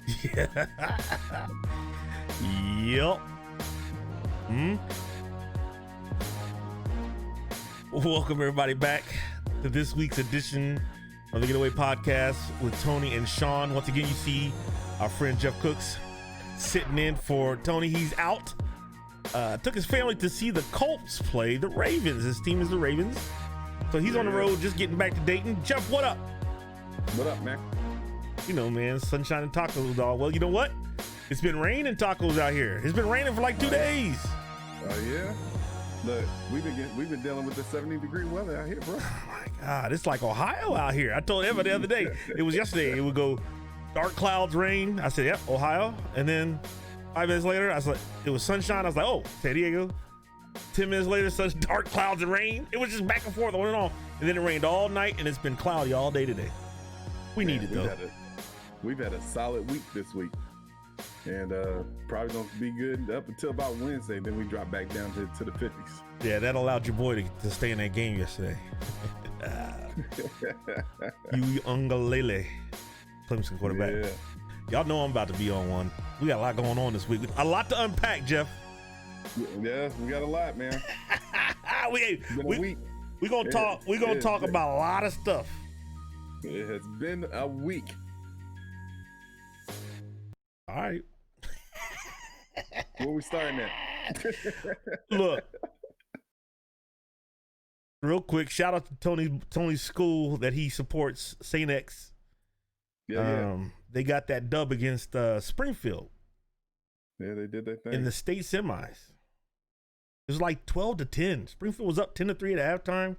Yeah. Yep. Welcome everybody back to this week's edition of the Getaway Podcast with Tony and Sean. Once again, you see our friend Jeff Cooks sitting in for Tony. He's out. Took his family to see the Colts play the Ravens. His team is the Ravens. So he's on the road just getting back to Dayton. Jeff, what up? What up, man? You know, man, sunshine and tacos, dog. Well, you know what? It's been raining tacos out here. It's been raining for like 2 days. Oh, yeah? Look, we've been dealing with the 70-degree weather out here, bro. Oh, my God. It's like Ohio out here. I told Eva the other day. It was yesterday. It would go dark clouds, rain. I said, yep, Ohio. And then 5 minutes later, I was like, it was sunshine. I was like, oh, San Diego. 10 minutes later, such dark clouds and rain. It was just back and forth, on and on. And then it rained all night, and it's been cloudy all day today. We need it, though. We've had a solid week this week. And probably going to be good up until about Wednesday. Then we drop back down to the 50s. Yeah, that allowed your boy to stay in that game yesterday. You Ungalele, Clemson quarterback. Yeah. Y'all know I'm about to be on one. We got a lot going on this week. A lot to unpack, Jeff. Yeah, we got a lot, man. We're gonna talk. We're gonna talk about a lot of stuff. It has been a week. All right. Where we starting at? Look, real quick, shout out to Tony's school that he supports, St. X. Yeah. They got that dub against Springfield. Yeah, they did that thing in the state semis. It was like 12-10. Springfield was up 10-3 at halftime.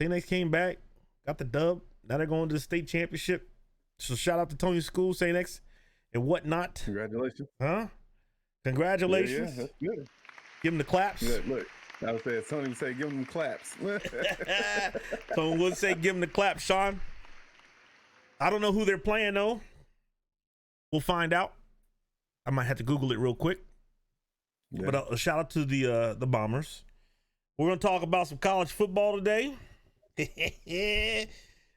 St. X came back, got the dub. Now they're going to the state championship. So shout out to Tony's school, St. X, and whatnot. Congratulations. Huh? Congratulations. Yeah, that's good. Give them the claps. Look, I was saying, Tony would say, give them the claps. Tony would say, give them the claps, Sean. I don't know who they're playing, though. We'll find out. I might have to Google it real quick. Yeah. But a shout out to the Bombers. We're going to talk about some college football today.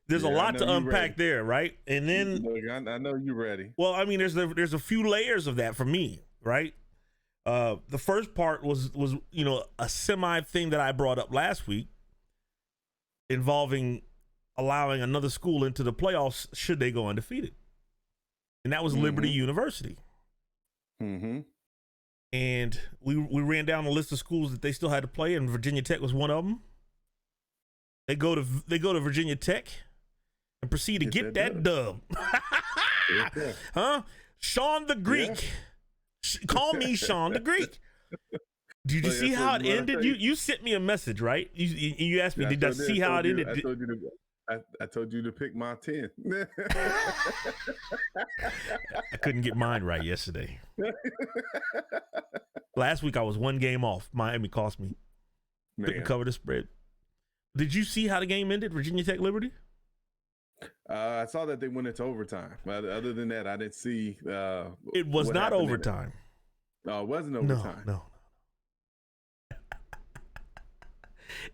There's a lot to unpack there, right? And then look, I know you're ready. Well, I mean, there's a few layers of that for me, right? The first part was a semi thing that I brought up last week involving allowing another school into the playoffs should they go undefeated, and that was Liberty University. Mm-hmm. And we ran down a list of schools that they still had to play, and Virginia Tech was one of them. They go to Virginia Tech and proceed to get that dub. Huh? Sean the Greek. Yeah. Call me Sean the Greek. Did you see how it ended? You sent me a message, right? You asked me, did I see how it ended? I told you to pick my 10. I couldn't get mine right yesterday. Last week I was one game off. Miami cost me. Couldn't cover the spread. Did you see how the game ended? Virginia Tech Liberty? I saw that they went into overtime. Other than that, I didn't see. It was not overtime. No, it wasn't overtime. No.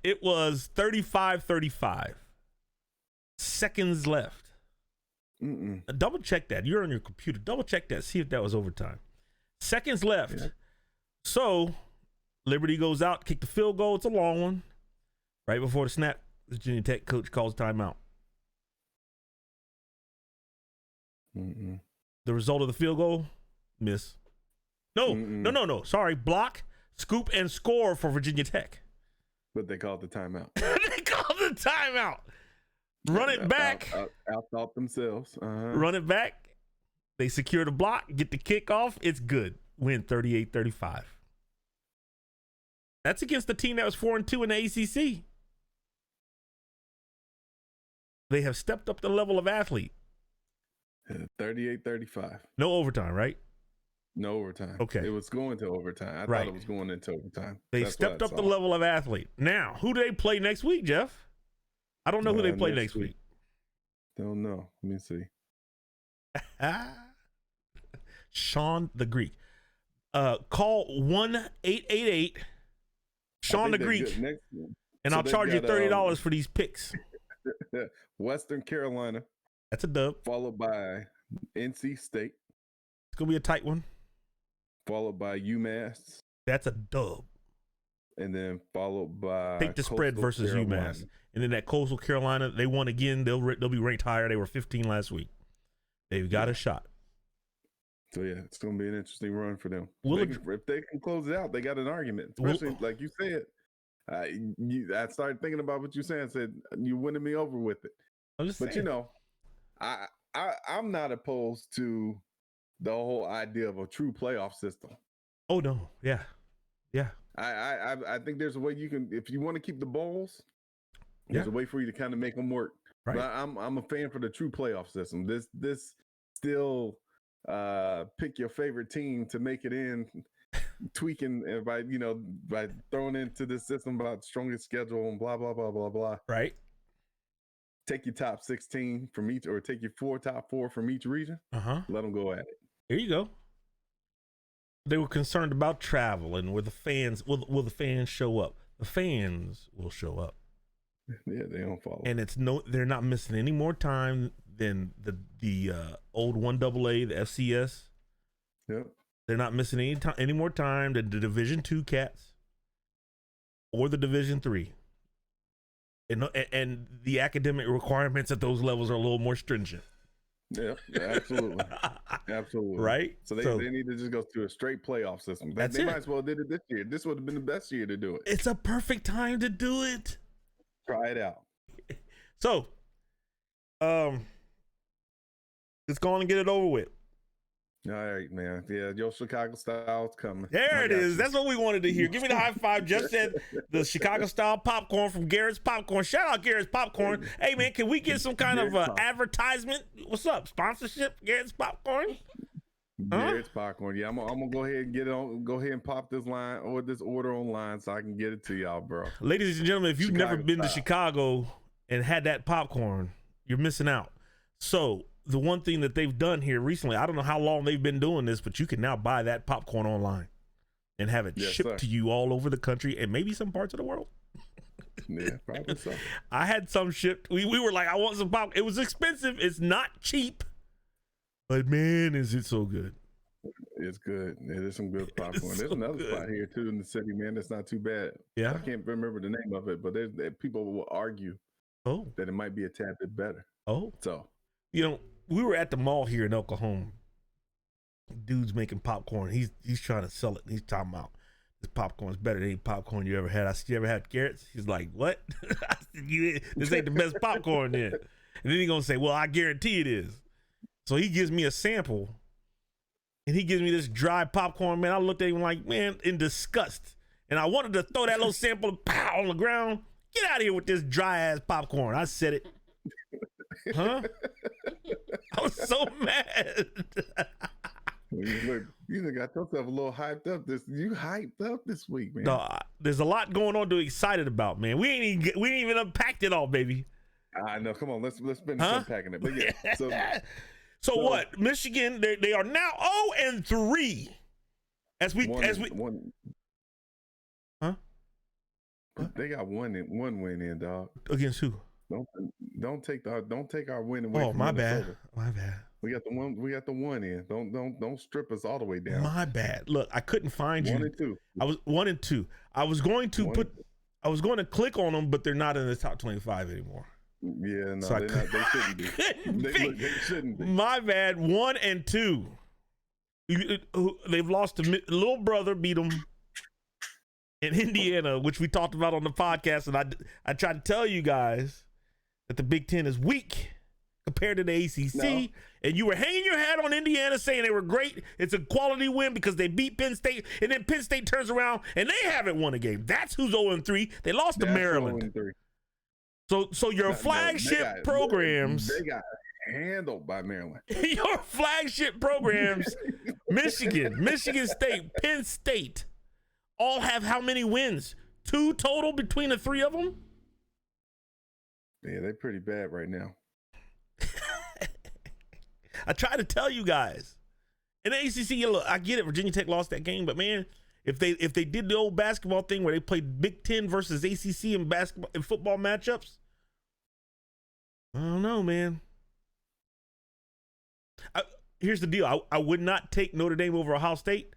It was 35-35. Seconds left. Double check that. You're on your computer. Double check that. See if that was overtime. Seconds left. Yeah. So Liberty goes out, kick the field goal. It's a long one. Right before the snap, the Virginia Tech coach calls timeout. The result of the field goal, miss. No. Sorry, block, scoop, and score for Virginia Tech. But they called the timeout. They called the timeout. Run it back. Out themselves. Run it back. They secure the block, get the kickoff. It's good. Win 38-35. That's against the team that was 4-2 in the ACC. They have stepped up the level of athlete. 38-35. No overtime, right? No overtime. Okay. It was going to overtime. I thought it was going into overtime. They stepped up the level of athlete. Now, who do they play next week, Jeff? I don't know who they play next week. Don't know. Let me see. Sean the Greek. Call 1-888 Sean the Greek, and so I'll charge you $30 for these picks. Western Carolina. That's a dub. Followed by NC State. It's gonna be a tight one. Followed by UMass. That's a dub. And then followed by take the spread versus Carolina. UMass, and then that Coastal Carolina, they won again. They'll be ranked higher. They were 15 last week. They've got a shot. So yeah, it's going to be an interesting run for them. If they can close it out, they got an argument. Especially like you said, I started thinking about what you said. Said you winning me over with it. But you know, I'm not opposed to the whole idea of a true playoff system. Oh no, yeah. I think there's a way you can, if you want to keep the bowls, there's a way for you to kind of make them work. Right. But I'm a fan for the true playoff system. This still pick your favorite team to make it in, tweaking by throwing into the system about strongest schedule and blah blah blah blah blah. Right. Take your top 16 from each, or take your top four from each region. Let them go at it. Here you go. They were concerned about travel and will the fans show up? The fans will show up. Yeah, they don't follow. And they're not missing any more time than the old 1AA, the FCS. Yep. They're not missing any more time than the Division II Cats or the Division III. And the academic requirements at those levels are a little more stringent. Yeah, absolutely. Absolutely. Right? So they need to just go to a straight playoff system. They might as well did it this year. This would have been the best year to do it. It's a perfect time to do it. Try it out. So, let's go on and get it over with. All right, man. Yeah, your Chicago style's coming. There it is. That's what we wanted to hear. Give me the high five. Just said the Chicago style popcorn from Garrett's Popcorn. Shout out Garrett's Popcorn. Hey, man, can we get some kind of advertisement? What's up? Sponsorship? Garrett's Popcorn? Garrett's Popcorn. Yeah, I'm gonna go ahead and get it on. Go ahead and pop this line or this order online so I can get it to y'all, bro. Ladies and gentlemen, if you've never been to Chicago and had that popcorn, you're missing out. So the one thing that they've done here recently, I don't know how long they've been doing this, but you can now buy that popcorn online and have it shipped to you all over the country and maybe some parts of the world. Yeah, probably so. I had some shipped. We were like, I want some popcorn. It was expensive. It's not cheap, but man, is it so good. It's good. It is some good popcorn. There's another spot here too in the city, man. That's not too bad. Yeah, I can't remember the name of it, but people will argue that it might be a tad bit better. So we were at the mall here in Oklahoma. Dude's making popcorn. He's trying to sell it. He's talking about this popcorn's better than any popcorn you ever had. I said, you ever had Garrett's? He's like, what? I said, this ain't the best popcorn then. And then he's gonna say, well, I guarantee it is. So he gives me a sample, and he gives me this dry popcorn. Man, I looked at him like, man, in disgust. And I wanted to throw that little sample on the ground. Get out of here with this dry ass popcorn. I said it. Huh? I was so mad. You got yourself a little hyped up. You hyped up this week, man. No, there's a lot going on to be excited about, man. We ain't even unpacked it all, baby. I know. Come on, let's finish unpacking it. But yeah. So what? Michigan, they are now 0-3. They got one win in, dog. Against who? Don't take our win away. Oh, from my Minnesota. bad. My bad. We got the one in. Don't strip us all the way down. My bad. Look, I couldn't find 1 and 2. I was 1 and 2. I was going to click on them, but they're not in the top 25 anymore. Yeah, no, so they shouldn't be. They shouldn't be. My bad. 1 and 2. They've lost to little brother, beat them in Indiana, which we talked about on the podcast, and I tried to tell you guys that the Big Ten is weak compared to the ACC, and you were hanging your hat on Indiana saying they were great. It's a quality win because they beat Penn State, and then Penn State turns around and they haven't won a game. That's who's 0-3. They lost to Maryland. 0-3. So your flagship programs, they got handled by Maryland. Your flagship programs, Michigan State, Penn State, all have how many wins? 2 total between the 3 of them? Yeah, they're pretty bad right now. I try to tell you guys. In the ACC, look, I get it. Virginia Tech lost that game, but man, if they did the old basketball thing where they played Big Ten versus ACC in basketball and football matchups, I don't know, man. here's the deal. I would not take Notre Dame over Ohio State,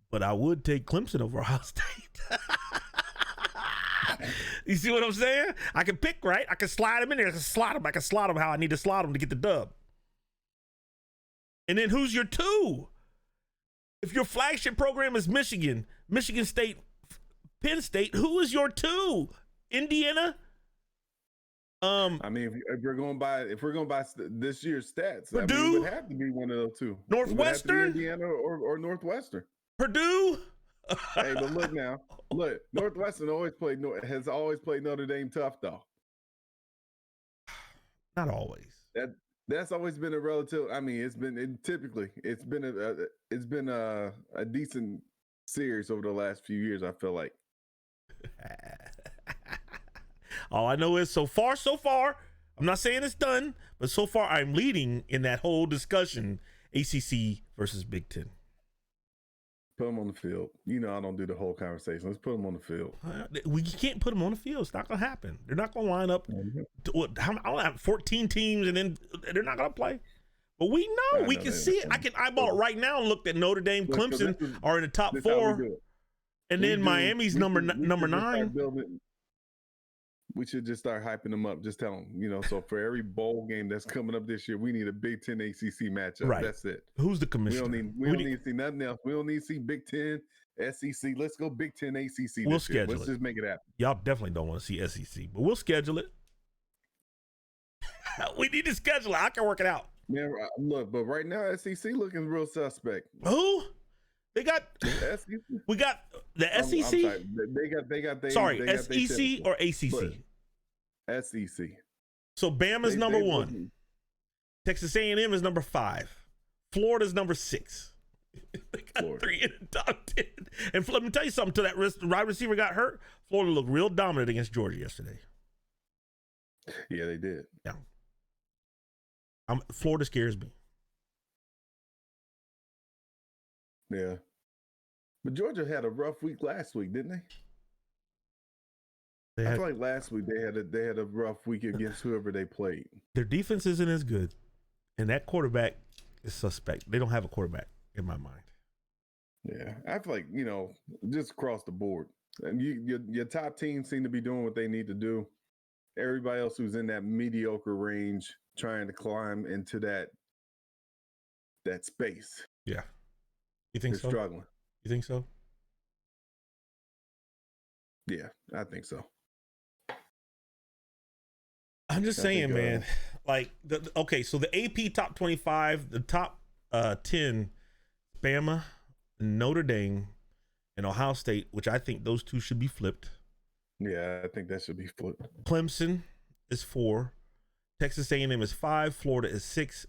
but I would take Clemson over Ohio State. You see what I'm saying? I can pick, right? I can slide them in there. I can slot them how I need to slot them to get the dub. And then who's your 2? If your flagship program is Michigan State, Penn State, who is your 2? Indiana? I mean, if we're going by this year's stats, Purdue, I mean, it would have to be one of those 2. Northwestern, Indiana or Northwestern. Purdue. Hey, but look now, Northwestern has always played Notre Dame tough though. Not always. That's always been a relative. I mean, it's been a decent series over the last few years. I feel like. All I know is so far. I'm not saying it's done, but so far I'm leading in that whole discussion: ACC versus Big Ten. Put them on the field. You know, I don't do the whole conversation. Let's put them on the field. We can't put them on the field. It's not going to happen. They're not going to line up. I'll have 14 teams, and then they're not going to play. But we know. We can see it. I can eyeball it right now and look at Notre Dame, Clemson are in the top 4. And then Miami's number 9. We should just start hyping them up. Just tell them, so for every bowl game that's coming up this year, we need a Big Ten ACC matchup. Right. That's it. Who's the commissioner? We don't need to see nothing else. We don't need to see Big Ten, SEC. Let's go Big Ten ACC. We'll schedule it. Let's just make it happen. Y'all definitely don't want to see SEC, but we'll schedule it. We need to schedule it. I can work it out. Man, look, but right now SEC looking real suspect. Who? They got. SEC? We got the SEC. I'm sorry. They got SEC or ACC? SEC. So Bama's number 1. Texas A&M is number 5. Florida's number 6. They got 3 in the top 10. And let me tell you something. Till that wide receiver got hurt, Florida looked real dominant against Georgia yesterday. Yeah, they did. Yeah. Florida scares me. Yeah. But Georgia had a rough week last week, didn't they? I feel like last week they had a rough week against whoever they played. Their defense isn't as good, and that quarterback is suspect. They don't have a quarterback in my mind. Yeah, I feel like just across the board, and your top teams seem to be doing what they need to do. Everybody else who's in that mediocre range trying to climb into that space. Yeah, you think so? Struggling. You think so? Yeah, I think so. I'm just saying, man. Like, so the AP top 25, the top 10, Bama, Notre Dame, and Ohio State, which I think those 2 should be flipped. Yeah, I think that should be flipped. Clemson is 4, Texas A&M is 5, Florida is 6,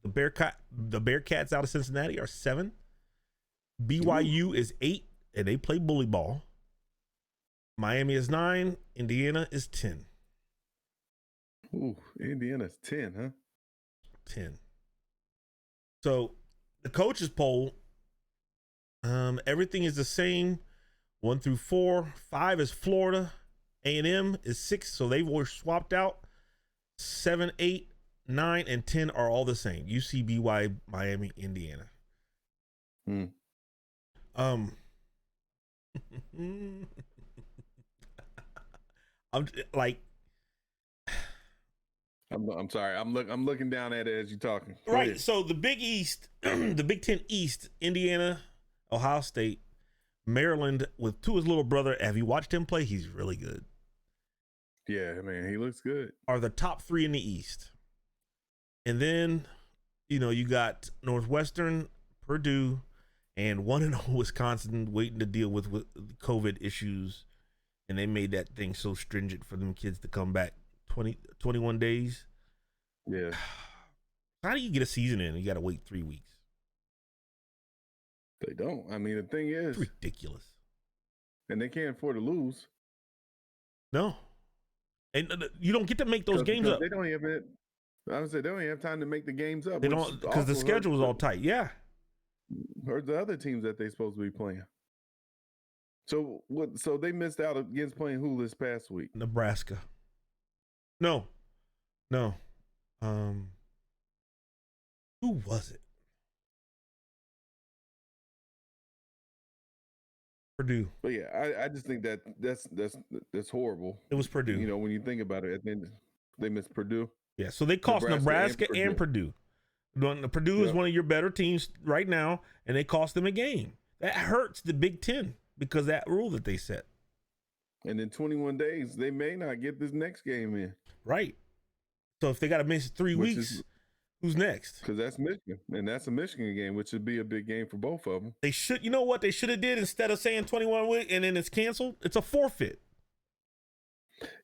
the Bearcats out of Cincinnati are 7, BYU is 8, and they play bully ball. Miami is 9, Indiana is 10. Ooh, Indiana's 10, huh? 10. So the coaches poll, everything is the same. 1 through 4. 5 is Florida. A&M is 6, so they were swapped out. 7, 8, 9, and 10 are all the same. UC, BYU, Miami, Indiana. I'm like, I'm sorry. I'm looking down at it as you're talking. Right. So the Big East, the Big Ten East, Indiana, Ohio State, Maryland with Tua's little brother. Have you watched him play? He's really good. Yeah, man, he looks good. Are the top 3 in the East. And then, you got Northwestern, Purdue, and 1-0 Wisconsin waiting to deal with COVID issues. And they made that thing so stringent for them kids to come back 21 days. Yeah. How do you get a season in? You got to wait 3 weeks. They don't. I mean, the thing is, it's ridiculous. And they can't afford to lose. No. And you don't get to make those games up. They don't even. I would say they don't even have time to make the games up. They don't, because the schedule is all tight. Yeah. Hurt the other teams that they're supposed to be playing. So what? So they missed out against playing who this past week? Nebraska. No. Who was it? Purdue. But yeah, I just think that's horrible. It was Purdue. You know, when you think about it, they missed Purdue. Yeah, so they cost Nebraska and Purdue. Purdue is one of your better teams right now, and they cost them a game. That hurts the Big Ten because of that rule that they set. And in 21 days, they may not get this next game in. Right. So if they got to miss 3 weeks, who's next? Because that's Michigan, and that's a Michigan game, which would be a big game for both of them. They should, you know what they should have did instead of saying 21 weeks and then it's canceled? It's a forfeit.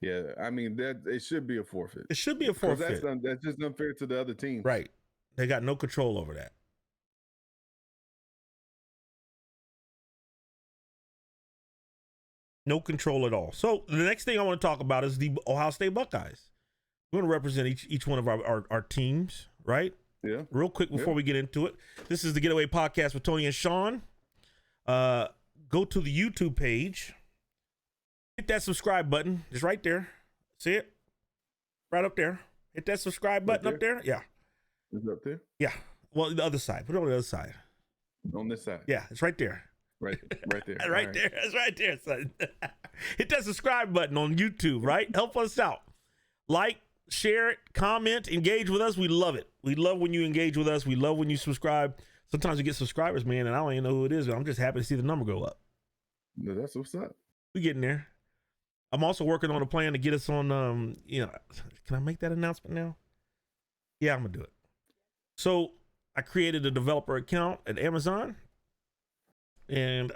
Yeah, I mean that it should be a forfeit. It should be a forfeit. That's just unfair to the other team. Right. They got no control over that. No control at all. So the next thing I want to talk about is the Ohio State Buckeyes. We're going to represent each one of our teams, right? Yeah. Real quick before we get into it. This is the Getaway Podcast with Tony and Sean. Go to the YouTube page. Hit that subscribe button. It's right there. See it? Right up there. Hit that subscribe button up there. Yeah. It's up there? Yeah. Well, the other side. Put it on the other side. On this side. Yeah, it's right there. Right there. Right there. It's right there, son. Hit that subscribe button on YouTube, right? Help us out. Like, share it, comment, engage with us. We love it. We love when you engage with us. We love when you subscribe. Sometimes we get subscribers, man, and I don't even know who it is. I'm just happy to see the number go up. No, that's what's up. We're getting there. I'm also working on a plan to get us on, can I make that announcement now? Yeah, I'm going to do it. So I created a developer account at Amazon and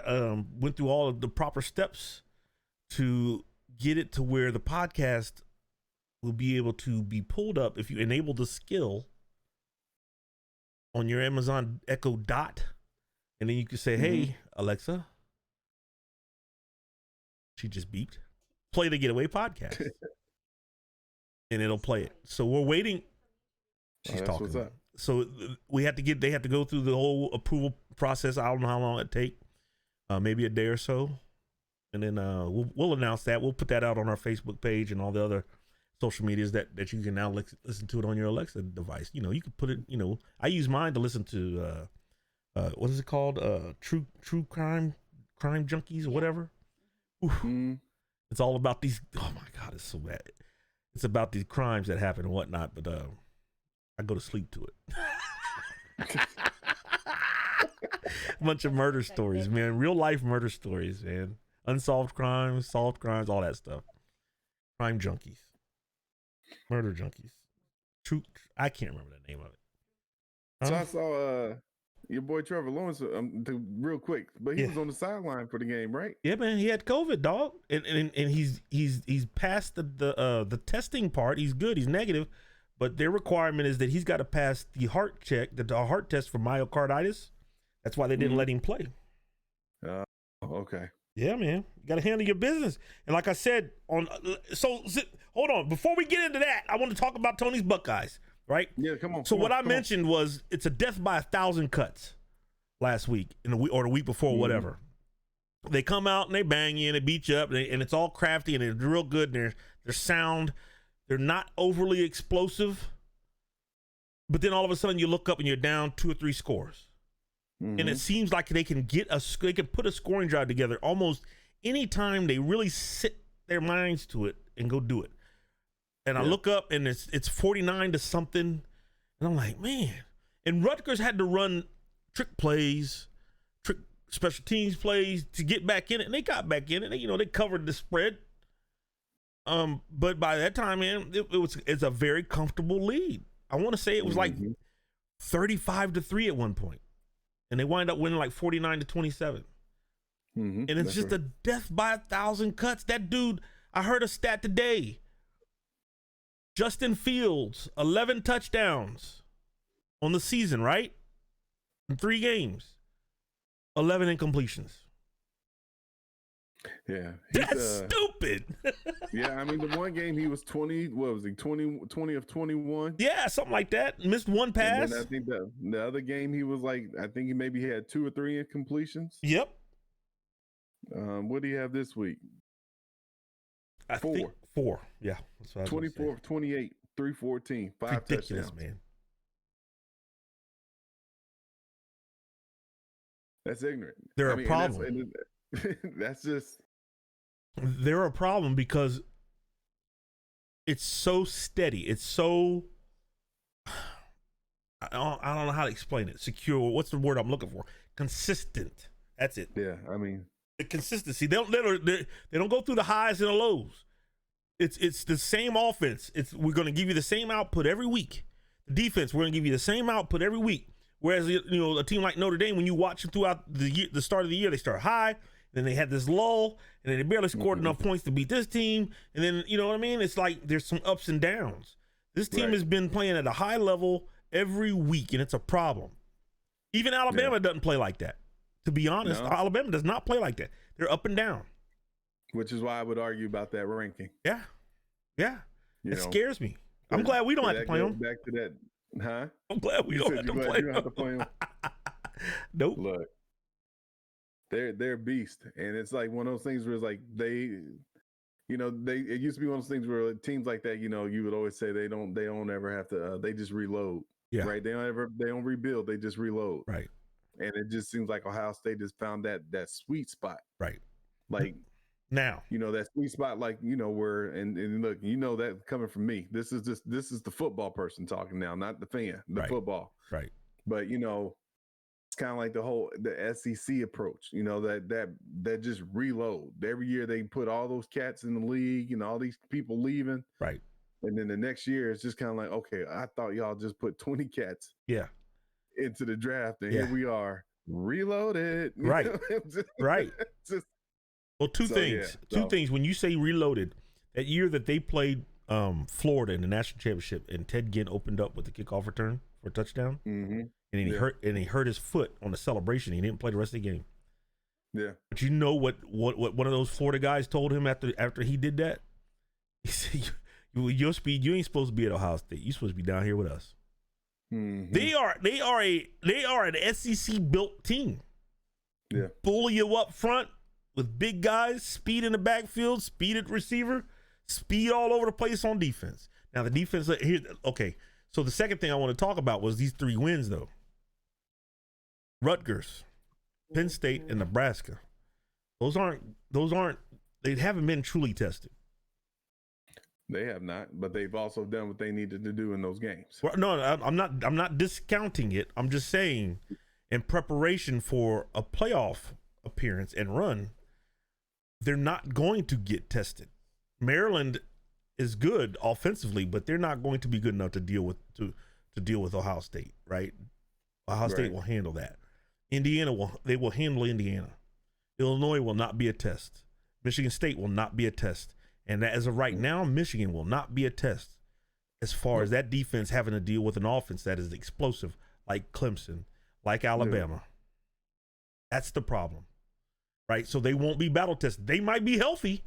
went through all of the proper steps to get it to where the podcast will be able to be pulled up if you enable the skill on your Amazon Echo Dot. And then you can say, hey, Alexa, she just beeped, play the Getaway Podcast. And it'll play it. So we're waiting. She's talking. What's up. So they have to go through the whole approval process. I don't know how long it take. Maybe a day or so. And then we'll announce that. We'll put that out on our Facebook page and all the other social medias that you can now listen to it on your Alexa device. You know, you can put it, I use mine to listen to, what is it called? True crime junkies or whatever. It's all about these. Oh my God, it's so bad. It's about these crimes that happen and whatnot. But I go to sleep to it. Bunch of murder stories, man. Real life murder stories, man. Unsolved crimes, solved crimes, all that stuff. Crime junkies. Murder junkies. True. I can't remember the name of it. So I saw your boy Trevor Lawrence real quick, but he was on the sideline for the game, right? Yeah, man. He had COVID, dog, and he's passed the testing part. He's good. He's negative, but their requirement is that he's got to pass the heart check, the heart test for myocarditis. That's why they didn't let him play. Okay. Yeah, man. You got to handle your business. And like I said, hold on. Before we get into that, I want to talk about Tony's Buckeyes, right? Yeah, come on. So what I mentioned was it's a death by 1,000 cuts last week or the week before, whatever. They come out and they bang you and they beat you up and it's all crafty and it's real good. And they're sound. They're not overly explosive. But then all of a sudden you look up and you're down 2 or 3 scores. And it seems like they can put a scoring drive together almost any time they really sit their minds to it and go do it. And I look up and it's 49 to something, and I'm like, man. And Rutgers had to run trick plays, trick special teams plays to get back in it, and they got back in it. They covered the spread. But by that time, man, it's a very comfortable lead. I want to say it was like 35-3 at one point. And they wind up winning like 49-27. And it's just a death by 1,000 cuts. That dude, I heard a stat today. Justin Fields, 11 touchdowns on the season, right? In 3 games. 11 incompletions. Yeah. That's stupid. Yeah, I mean, the one game he was 20, what was he, 20 of 21? Yeah, something like that. Missed 1 pass. And then I think the other game he was like, I think he maybe had 2 or 3 incompletions. Yep. What do you have this week? 4. Yeah. That's what 24 of 28, 314, 5 ridiculous, touchdowns. Man. That's ignorant. They're a problem. That's just. They're a problem because it's so steady. It's so. I don't know how to explain it. Secure. What's the word I'm looking for? Consistent. That's it. Yeah, I mean the consistency. They don't go through the highs and the lows. It's the same offense. We're going to give you the same output every week. The defense, we're going to give you the same output every week. Whereas a team like Notre Dame, when you watch them throughout the start of the year, they start high, then they had this lull, and then they barely scored enough points to beat this team, and then you know what I mean. It's like there's some ups and downs. This team has been playing at a high level every week, and it's a problem. Even Alabama doesn't play like that. To be honest, Alabama does not play like that. They're up and down. Which is why I would argue about that ranking. Yeah. It scares me. I'm glad we don't have to play them. Back to that, huh? I'm glad we don't have to play them. You don't have to play them. Nope. Look, they're a beast, and it's like one of those things where it's like it used to be one of those things where teams like that, you would always say they don't ever have to. They just reload. Yeah. Right. They don't rebuild. They just reload. Right. And it just seems like Ohio State has found that sweet spot. Right. Like now, that sweet spot, like, where, and look, that coming from me, this is the football person talking now, not the fan, football. Right. But, it's kind of like the SEC approach, that just reload. Every year they put all those cats in the league, all these people leaving. Right. And then the next year it's just kind of like, okay, I thought y'all just put 20 cats. Yeah. Into the draft, and here we are, reloaded. Right. Right. Well, two things. When you say reloaded, that year that they played Florida in the national championship, and Ted Ginn opened up with the kickoff return for a touchdown, and he hurt his foot on the celebration. He didn't play the rest of the game. Yeah. But you know what one of those Florida guys told him after he did that? He said, "Your speed, you ain't supposed to be at Ohio State. You're supposed to be down here with us." Mm-hmm. They are an SEC built team. Yeah. Bully you up front with big guys, speed in the backfield, speed at receiver, speed all over the place on defense. Now the defense okay. So the second thing I want to talk about was these 3 wins though. Rutgers, Penn State, and Nebraska. Those aren't they haven't been truly tested. They have not, but they've also done what they needed to do in those games. Well, no, I'm not discounting it. I'm just saying, in preparation for a playoff appearance and run, they're not going to get tested. Maryland is good offensively, but they're not going to be good enough to deal with Ohio State, right? Ohio State will handle that. Indiana will handle Indiana. Illinois will not be a test. Michigan State will not be a test. And as of right now, Michigan will not be a test as far as that defense having to deal with an offense that is explosive, like Clemson, like Alabama. Yeah. That's the problem, right? So they won't be battle tested. They might be healthy.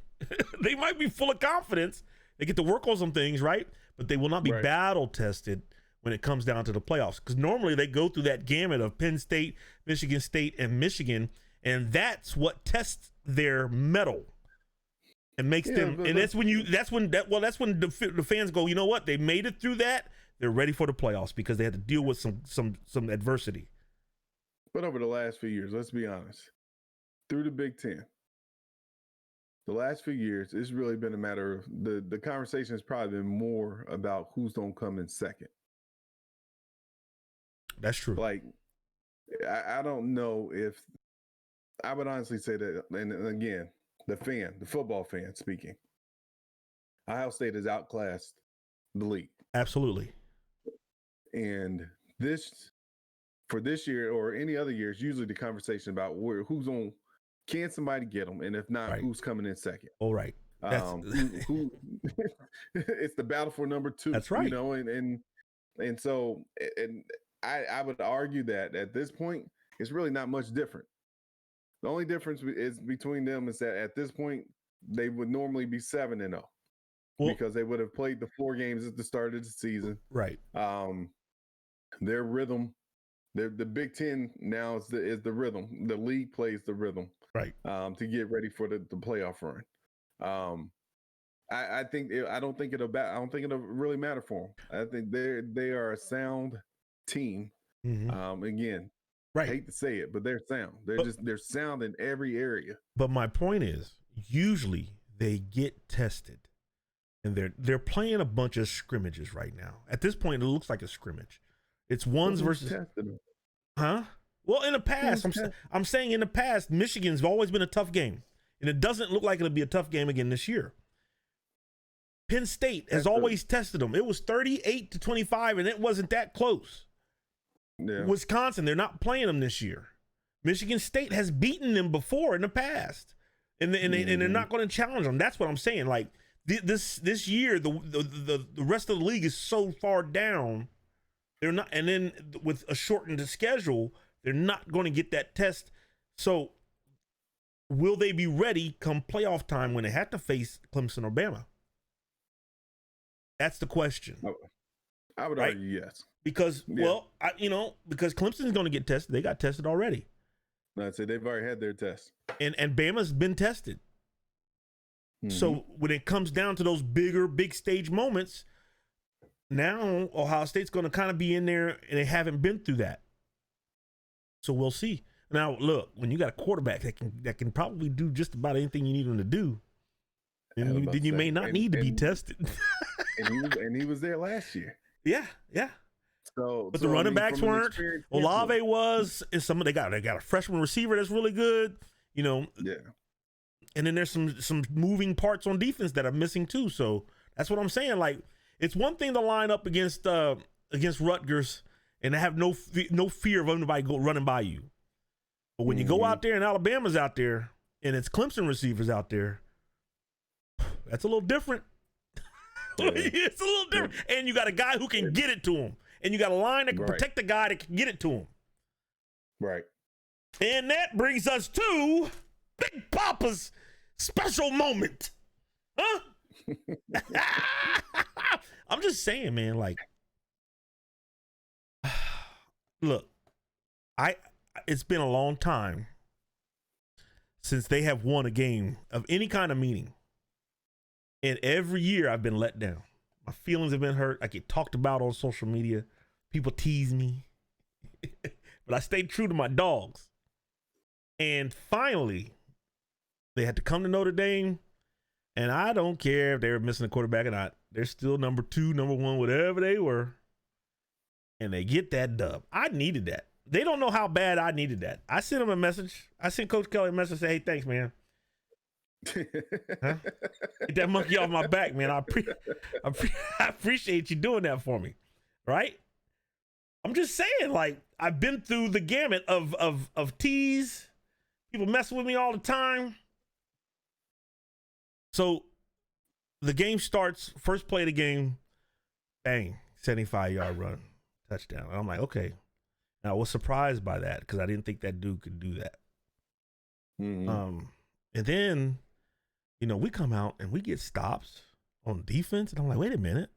They might be full of confidence. They get to work on some things, right? But they will not be battle tested when it comes down to the playoffs. Because normally they go through that gamut of Penn State, Michigan State, and Michigan, and that's what tests their mettle. It makes them, and that's when the fans go, you know what? They made it through that. They're ready for the playoffs because they had to deal with some adversity. But over the last few years, let's be honest, through the Big Ten, the last few years, it's really been a matter of the conversation has probably been more about who's going to come in second. That's true. Like, I don't know if I would honestly say that, and again, the football fan speaking, Ohio State has outclassed the league. Absolutely. And for this year or any other years, usually the conversation about who's on, can somebody get them? And if not, who's coming in second? All right. Who it's the battle for number 2. That's right. And so, and I would argue that at this point, it's really not much different. The only difference is between them is that at this point, they would normally be 7-0 because they would have played the 4 games at the start of the season. Right. Their rhythm, the Big Ten now is the rhythm. The league plays the rhythm. Right. To get ready for the playoff run. I don't think it'll really matter for them. I think they are a sound team. Mm-hmm. Again, Right. I hate to say it, but they're sound. They're sound in every area. But my point is, usually they get tested, and they're playing a bunch of scrimmages right now. At this point, it looks like a scrimmage. It's ones versus. Huh? Well, in the past, I'm saying in the past, Michigan's always been a tough game, and it doesn't look like it'll be a tough game again this year. Penn State has always tested them. It was 38-25, and it wasn't that close. Yeah. Wisconsin, they're not playing them this year. Michigan State has beaten them before in the past, and they're not going to challenge them. That's what I'm saying. Like this year, the rest of the league is so far down. They're not, and then with a shortened schedule, they're not going to get that test. So, will they be ready come playoff time when they have to face Clemson or Bama? That's the question. I would argue yes. Because, because Clemson's going to get tested. They got tested already. I'd say they've already had their test. And Bama's been tested. Mm-hmm. So when it comes down to those big stage moments, now Ohio State's going to kind of be in there, and they haven't been through that. So we'll see. Now, look, when you got a quarterback that can probably do just about anything you need him to do, then you may not need to be tested. and he was there last year. Yeah. But the running backs weren't. Olave was, and they got a freshman receiver that's really good. Yeah. And then there's some moving parts on defense that are missing too. So that's what I'm saying. Like, it's one thing to line up against Rutgers and have no fear of anybody running by you. But when you go out there and Alabama's out there and it's Clemson receivers out there, that's a little different. Yeah. It's a little different. And you got a guy who can get it to him. And you got a line that can protect the guy that can get it to him. Right. And that brings us to Big Papa's special moment. Huh? I'm just saying, man, like, look, it's been a long time since they have won a game of any kind of meaning. And every year I've been let down. My feelings have been hurt. I get talked about on social media. People tease me. But I stayed true to my dogs. And finally, they had to come to Notre Dame. And I don't care if they were missing a quarterback or not. They're still number 2, number 1, whatever they were. And they get that dub. I needed that. They don't know how bad I needed that. I sent them a message. I sent Coach Kelly a message, say, hey, thanks, man. Huh? Get that monkey off my back, man. I appreciate you doing that for me, right? I'm just saying, like, I've been through the gamut of tease, people messing with me all the time. So the game starts, first play of the game, bang, 75-yard run, touchdown. And I'm like, okay. And I was surprised by that because I didn't think that dude could do that. Mm-hmm. And then, we come out and we get stops on defense. And I'm like, wait a minute.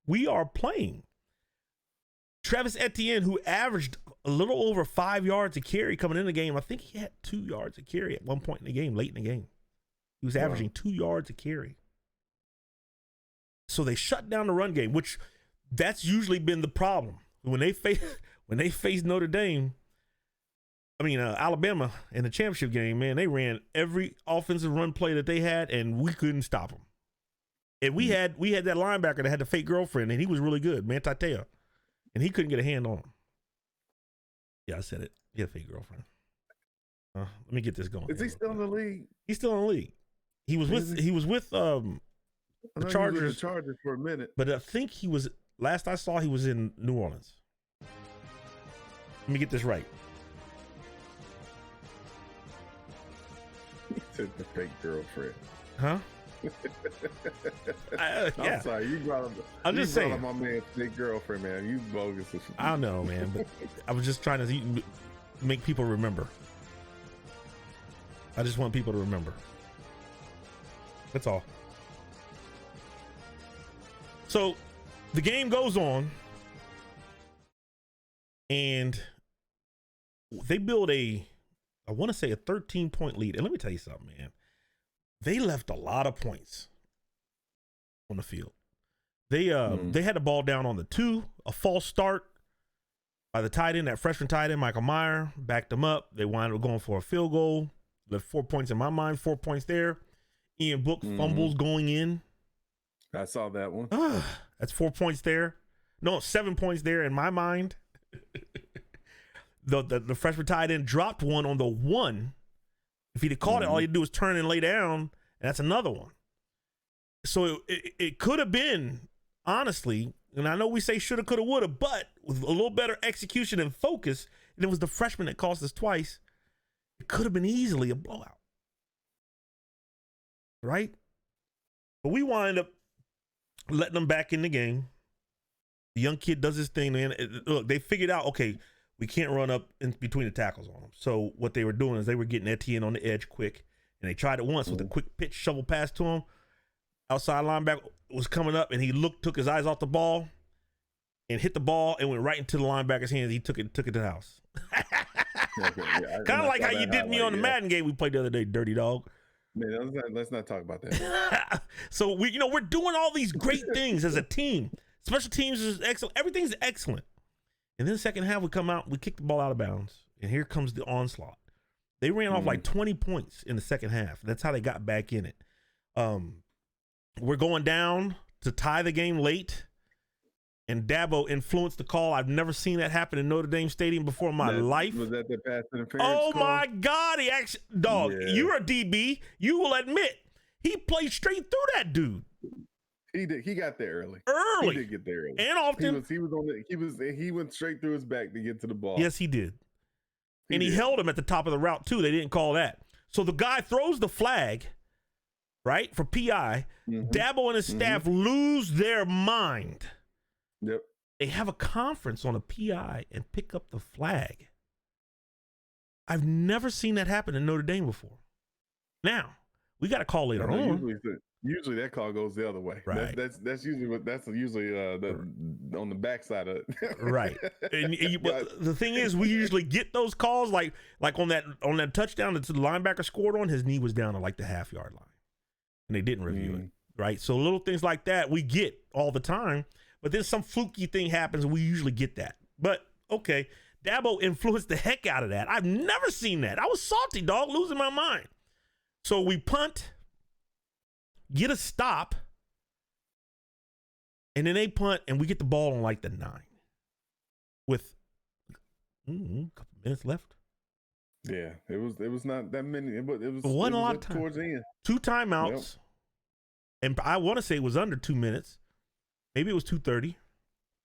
We are playing. Travis Etienne, who averaged a little over 5 yards a carry coming in the game. I think he had 2 yards a carry at one point in the game, late in the game. He was averaging 2 yards a carry. So they shut down the run game, which that's usually been the problem. When they face Notre Dame, Alabama in the championship game, man, they ran every offensive run play that they had, and we couldn't stop them. And we had that linebacker that had the fake girlfriend, and he was really good, man, Tatea, and he couldn't get a hand on him. Yeah, I said it. He had a fake girlfriend. Let me get this going. Is he still in the league? He's still in the league. He was with the Chargers. The Chargers for a minute, but I think he was. Last I saw, he was in New Orleans. Let me get this right. The fake girlfriend. Huh? Yeah. I'm sorry. You brought saying. My man's fake girlfriend, man. You bogus. I don't know, man. But I was just trying to make people remember. I just want people to remember. That's all. So the game goes on, and they build I want to say a 13-point lead. And let me tell you something, man. They left a lot of points on the field. They had the ball down on the 2, a false start. by the tight end, that freshman tight end, Michael Meyer, backed them up. They wound up going for a field goal. Left 4 points in my mind, 4 points there. Ian Book fumbles going in. I saw that one. That's 4 points there. No, 7 points there in my mind. The freshman tight end dropped one on the one. If he'd have caught it, all he'd do is turn and lay down, and that's another one. So it could have been, honestly, and I know we say shoulda, coulda, woulda, but with a little better execution and focus, and it was the freshman that cost us twice, it could have been easily a blowout. Right? But we wind up letting them back in the game. The young kid does his thing, man. Look, they figured out, okay, we can't run up in between the tackles on them. So what they were doing is they were getting Etienne on the edge quick, and they tried it once with a quick pitch shovel pass to him. Outside linebacker was coming up, and he took his eyes off the ball, and hit the ball, and went right into the linebacker's hands. He took it to the house. Kind of like how you did me on the Madden game we played the other day, dirty dog. Man, let's not talk about that. So we're doing all these great things as a team. Special teams is excellent. Everything's excellent. And then the second half, we come out, we kick the ball out of bounds, and here comes the onslaught. They ran off like 20 points in the second half. That's how they got back in it. We're going down to tie the game late, and Dabo influenced the call. I've never seen that happen in Notre Dame Stadium before in my life. Was that the pass interference Oh, call? my God. He actually, dog, you're a DB. You will admit he played straight through that dude. He did. He got there early. He did get there early. And often. He went straight through his back to get to the ball. Yes, he did. He held him at the top of the route, too. They didn't call that. So the guy throws the flag, right, for PI. Dabo and his staff lose their mind. Yep. They have a conference on a PI and pick up the flag. I've never seen that happen in Notre Dame before. Now, we got a call later on. Usually that call goes the other way. Right. That's usually on the backside of it. Right. But the thing is, we usually get those calls like on that touchdown that the linebacker scored on. His knee was down at like the half-yard line, and they didn't review it. Right. So little things like that we get all the time. But then some fluky thing happens, and we usually get that. But okay, Dabo influenced the heck out of that. I've never seen that. I was salty, dog, losing my mind. So we punt. Get a stop, and then they punt, and we get the ball on like the 9 with a couple minutes left. Yeah, it was not that many, but it was a lot of time. Towards the end. 2 timeouts, and I want to say it was under 2 minutes. Maybe it was 2:30.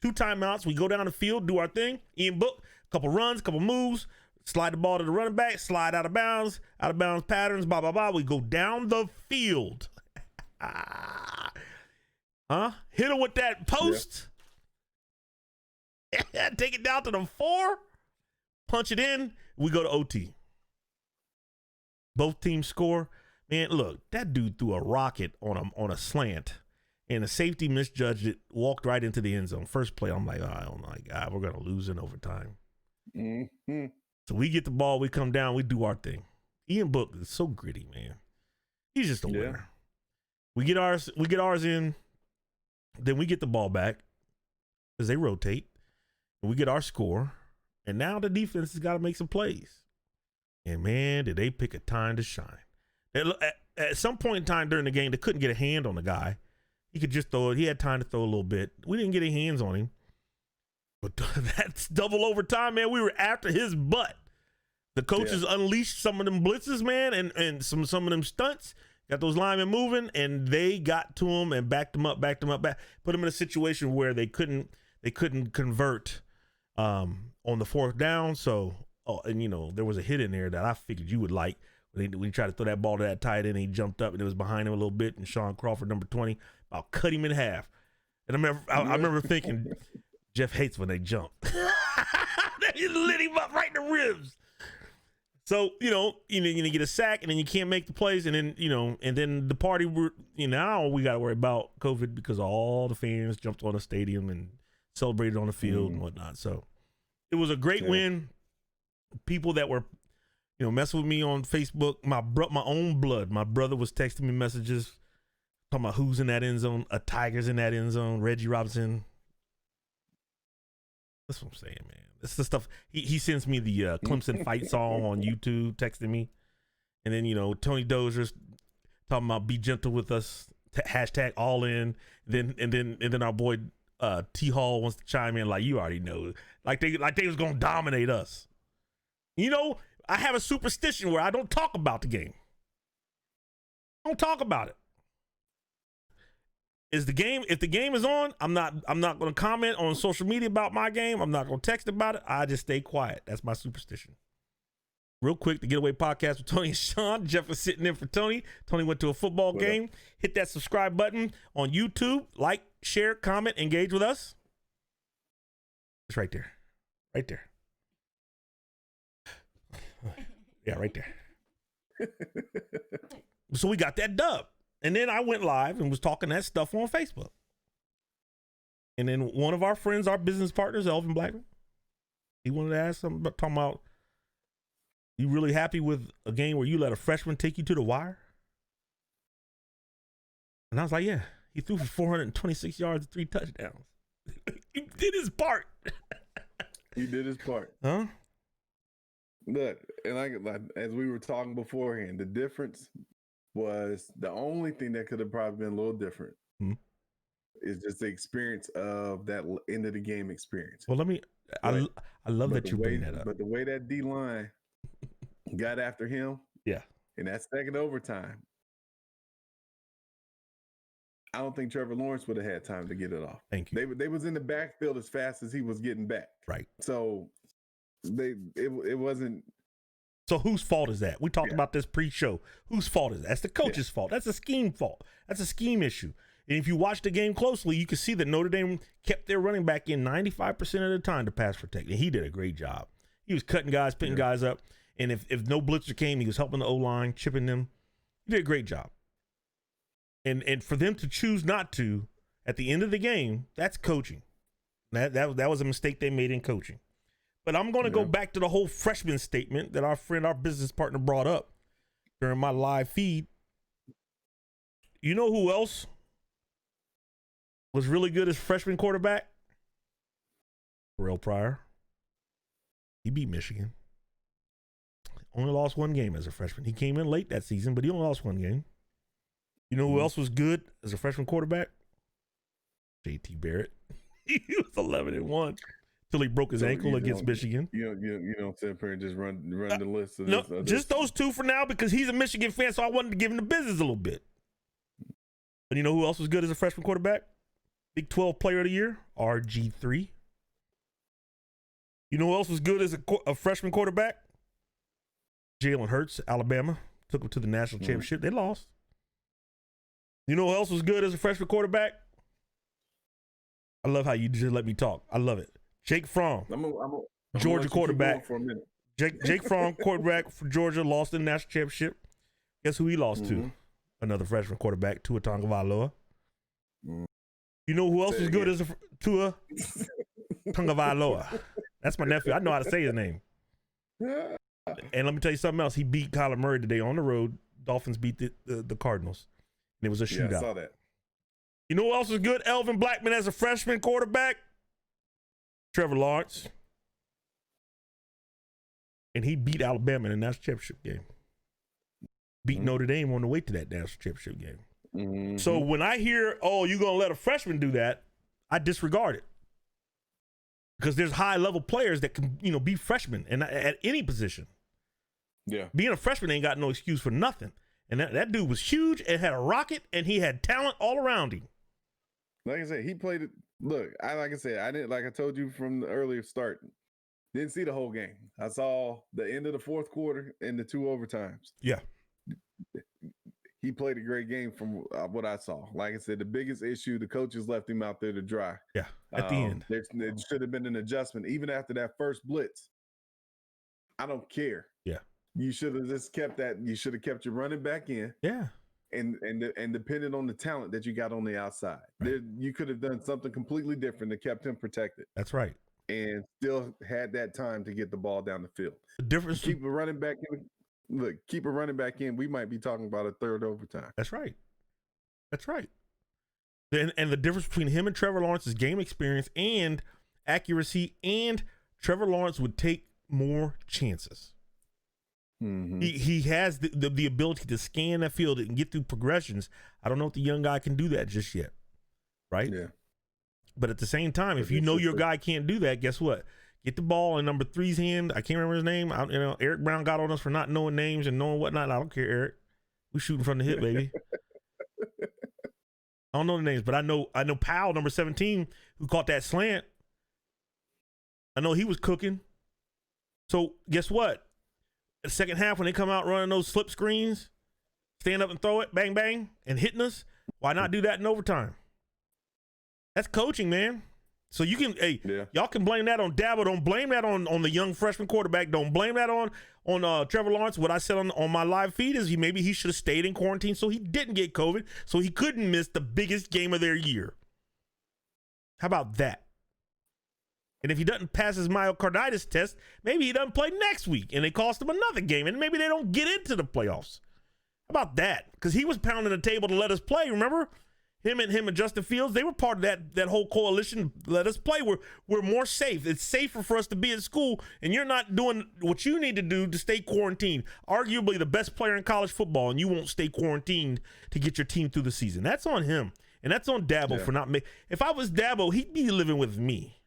2 timeouts. We go down the field, do our thing. Ian Book, a couple runs, couple moves, slide the ball to the running back, slide out of bounds patterns, blah, blah, blah. We go down the field. Hit him with that post. Yeah. Take it down to the 4. Punch it in. We go to OT. Both teams score. Man, look, that dude threw a rocket on a slant, and the safety misjudged it, walked right into the end zone. First play, I'm like, oh my God, we're gonna lose in overtime. So we get the ball, we come down, we do our thing. Ian Book is so gritty, man. He's just a winner. We get ours in, then we get the ball back because they rotate, and we get our score, and now the defense has got to make some plays. And man, did they pick a time to shine. At some point in time during the game, they couldn't get a hand on the guy. He could just throw it. He had time to throw a little bit. We didn't get any hands on him. But that's double overtime, man. We were after his butt. The coaches unleashed some of them blitzes, man, and some of them stunts. Got those linemen moving, and they got to him and backed them up, put them in a situation where they couldn't convert on the 4th down. So, there was a hit in there that I figured you would like. When he tried to throw that ball to that tight end, he jumped up, and it was behind him a little bit, and Sean Crawford, number 20, about cut him in half. And I remember thinking, Jeff hates when they jump. They lit him up right in the ribs. So, you get a sack, and then you can't make the plays, and then, and then the party, now we got to worry about COVID because all the fans jumped on the stadium and celebrated on the field and whatnot. So it was a great win. People that were, messing with me on Facebook, my own blood, my brother was texting me messages talking about who's in that end zone, a Tiger's in that end zone, Reggie Robinson. That's what I'm saying, man. It's the stuff he sends me the Clemson fight song on YouTube, texting me, and then Tony Dozier's talking about be gentle with us, hashtag all in. And then our boy T Hall wants to chime in like you already know, like they was gonna dominate us. I have a superstition where I don't talk about the game. I don't talk about it. If the game is on, I'm not going to comment on social media about my game. I'm not going to text about it. I just stay quiet. That's my superstition. Real quick, the Getaway Podcast with Tony and Sean. Jeff was sitting in for Tony. Tony went to a football game. Hit that subscribe button on YouTube. Like, share, comment, engage with us. It's right there. Right there. Yeah, right there. So we got that dub. And then I went live and was talking that stuff on Facebook. And then one of our friends, our business partners, Elvin Blackman, he wanted to ask something about talking about, you really happy with a game where you let a freshman take you to the wire? And I was like, yeah, he threw for 426 yards and 3 touchdowns. He did his part. He did his part. Huh? Look, and as we were talking beforehand, the difference was the only thing that could have probably been a little different is just the experience of that end of the game experience. Well, I love that you bring that up. But the way that D-line got after him, yeah, in that second overtime, I don't think Trevor Lawrence would have had time to get it off. Thank you. They was in the backfield as fast as he was getting back. Right. So it wasn't. So whose fault is that? We talked about this pre-show. Whose fault is that? That's the coach's fault. That's a scheme fault. That's a scheme issue. And if you watch the game closely, you can see that Notre Dame kept their running back in 95% of the time to pass protect. And he did a great job. He was cutting guys, picking guys up. And if no blitzer came, he was helping the O-line, chipping them. He did a great job. And for them to choose not to at the end of the game, that's coaching. That was a mistake they made in coaching. But I'm going to go back to the whole freshman statement that our business partner brought up during my live feed. You know who else was really good as freshman quarterback? Terrell Pryor. He beat Michigan. Only lost one game as a freshman. He came in late that season, but he only lost one game. You know who else was good as a freshman quarterback? J.T. Barrett. He was 11-1 till he broke his ankle against Michigan. You don't sit up here and just run the list. No, just those two for now because he's a Michigan fan, so I wanted to give him the business a little bit. But you know who else was good as a freshman quarterback? Big 12 Player of the Year, RG3. You know who else was good as a freshman quarterback? Jalen Hurts, Alabama. Took him to the national championship. They lost. You know who else was good as a freshman quarterback? I love how you just let me talk. I love it. Jake Fromm, Georgia quarterback. Jake Fromm, quarterback for Georgia, lost in the national championship. Guess who he lost to? Another freshman quarterback, Tua Tagovailoa. You know who else was good as a Tua Tagovailoa? That's my nephew. I know how to say his name. And let me tell you something else. He beat Kyler Murray today on the road. Dolphins beat the Cardinals. And it was a shootout. Yeah, I saw that. You know who else was good? Elvin Blackman as a freshman quarterback. Trevor Lawrence. And he beat Alabama in the national championship game. Beat Notre Dame on the way to that national championship game. So when I hear, oh, you're going to let a freshman do that, I disregard it. Because there's high-level players that can, be freshmen and at any position. Yeah. Being a freshman ain't got no excuse for nothing. And that dude was huge and had a rocket, and he had talent all around him. Like I said, he played it. Look, I didn't, like I told you from the earlier start, didn't see the whole game. I saw the end of the fourth quarter and the 2 overtimes. Yeah. He played a great game from what I saw. Like I said, the biggest issue, the coaches left him out there to dry. Yeah, at the end. There should have been an adjustment. Even after that first blitz, I don't care. Yeah. You should have just kept that. You should have kept your running back in. Yeah. And depending on the talent that you got on the outside. Right. You could have done something completely different that kept him protected. That's right. And still had that time to get the ball down the field. The difference. Keep a running back in. Look, keep a running back in. We might be talking about a third overtime. That's right. That's right. And the difference between him and Trevor Lawrence is game experience and accuracy and Trevor Lawrence would take more chances. Mm-hmm. He has the ability to scan that field and get through progressions. I don't know if the young guy can do that just yet, right? Yeah. But at the same time, if you know your guy can't do that, guess what? Get the ball in number 3's hand. I can't remember his name. Eric Brown got on us for not knowing names and knowing whatnot. I don't care, Eric. We shooting from the hip, baby. I don't know the names, but I know Powell, number 17, who caught that slant. I know he was cooking. So guess what? The second half, when they come out running those slip screens, stand up and throw it, bang, bang, and hitting us, why not do that in overtime? That's coaching, man. So you can, y'all can blame that on Dabo. Don't blame that on the young freshman quarterback. Don't blame that on Trevor Lawrence. What I said on my live feed is maybe he should have stayed in quarantine so he didn't get COVID, so he couldn't miss the biggest game of their year. How about that? And if he doesn't pass his myocarditis test, maybe he doesn't play next week, and they cost him another game, and maybe they don't get into the playoffs. How about that? Because he was pounding the table to let us play, remember? Him and Justin Fields, they were part of that whole coalition. Let us play. We're more safe. It's safer for us to be at school, and you're not doing what you need to do to stay quarantined. Arguably the best player in college football, and you won't stay quarantined to get your team through the season. That's on him, and that's on Dabo for not making. If I was Dabo, he'd be living with me.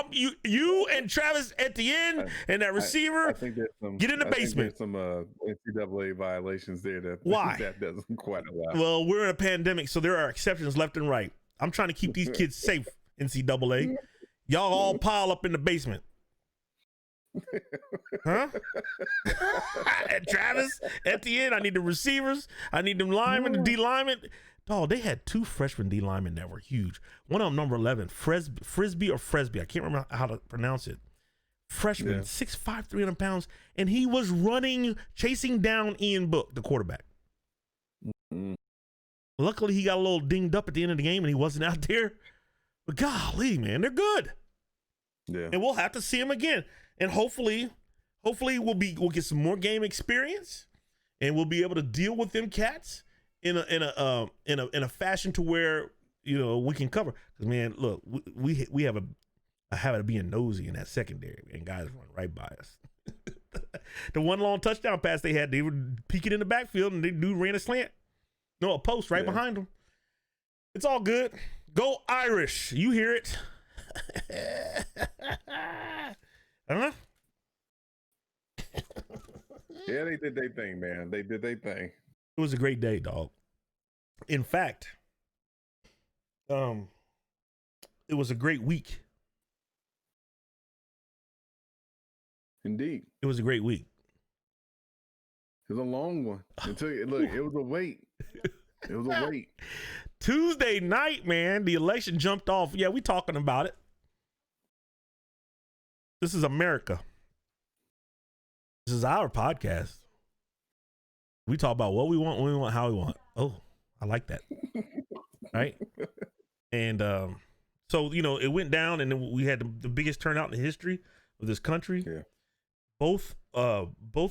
You and Travis Etienne and that receiver, I think get in the basement. There's some NCAA violations there that doesn't quite allow. Well, we're in a pandemic, so there are exceptions left and right. I'm trying to keep these kids safe, NCAA. Y'all all pile up in the basement. Huh? Travis Etienne, I need the receivers. I need them linemen, the D linemen. Oh, they had 2 freshman D linemen that were huge. One of them, number 11, Frisbee. I can't remember how to pronounce it. Freshman, 6'5", 300 pounds, and he was running, chasing down Ian Book, the quarterback. Mm-hmm. Luckily, he got a little dinged up at the end of the game, and he wasn't out there. But golly, man, they're good. Yeah, and we'll have to see him again. And hopefully we'll get some more game experience, and we'll be able to deal with them cats in a fashion to where we can cover. Because man, look, we have a habit of being nosy in that secondary, and guys run right by us. The one long touchdown pass they had, they were peeking in the backfield, and the dude ran a slant, a post right behind them. It's all good. Go Irish! You hear it? Huh? Yeah, they did their thing, man. They did their thing. It was a great day, dog. In fact, it was a great week. Indeed. It was a great week. It was a long one. It was a wait. It was a wait. Tuesday night, man, the election jumped off. Yeah, we talking about it. This is America. This is our podcast. We talk about what we want, when we want, how we want. Oh, I like that. Right? And so, it went down, and then we had the biggest turnout in the history of this country. Yeah. Both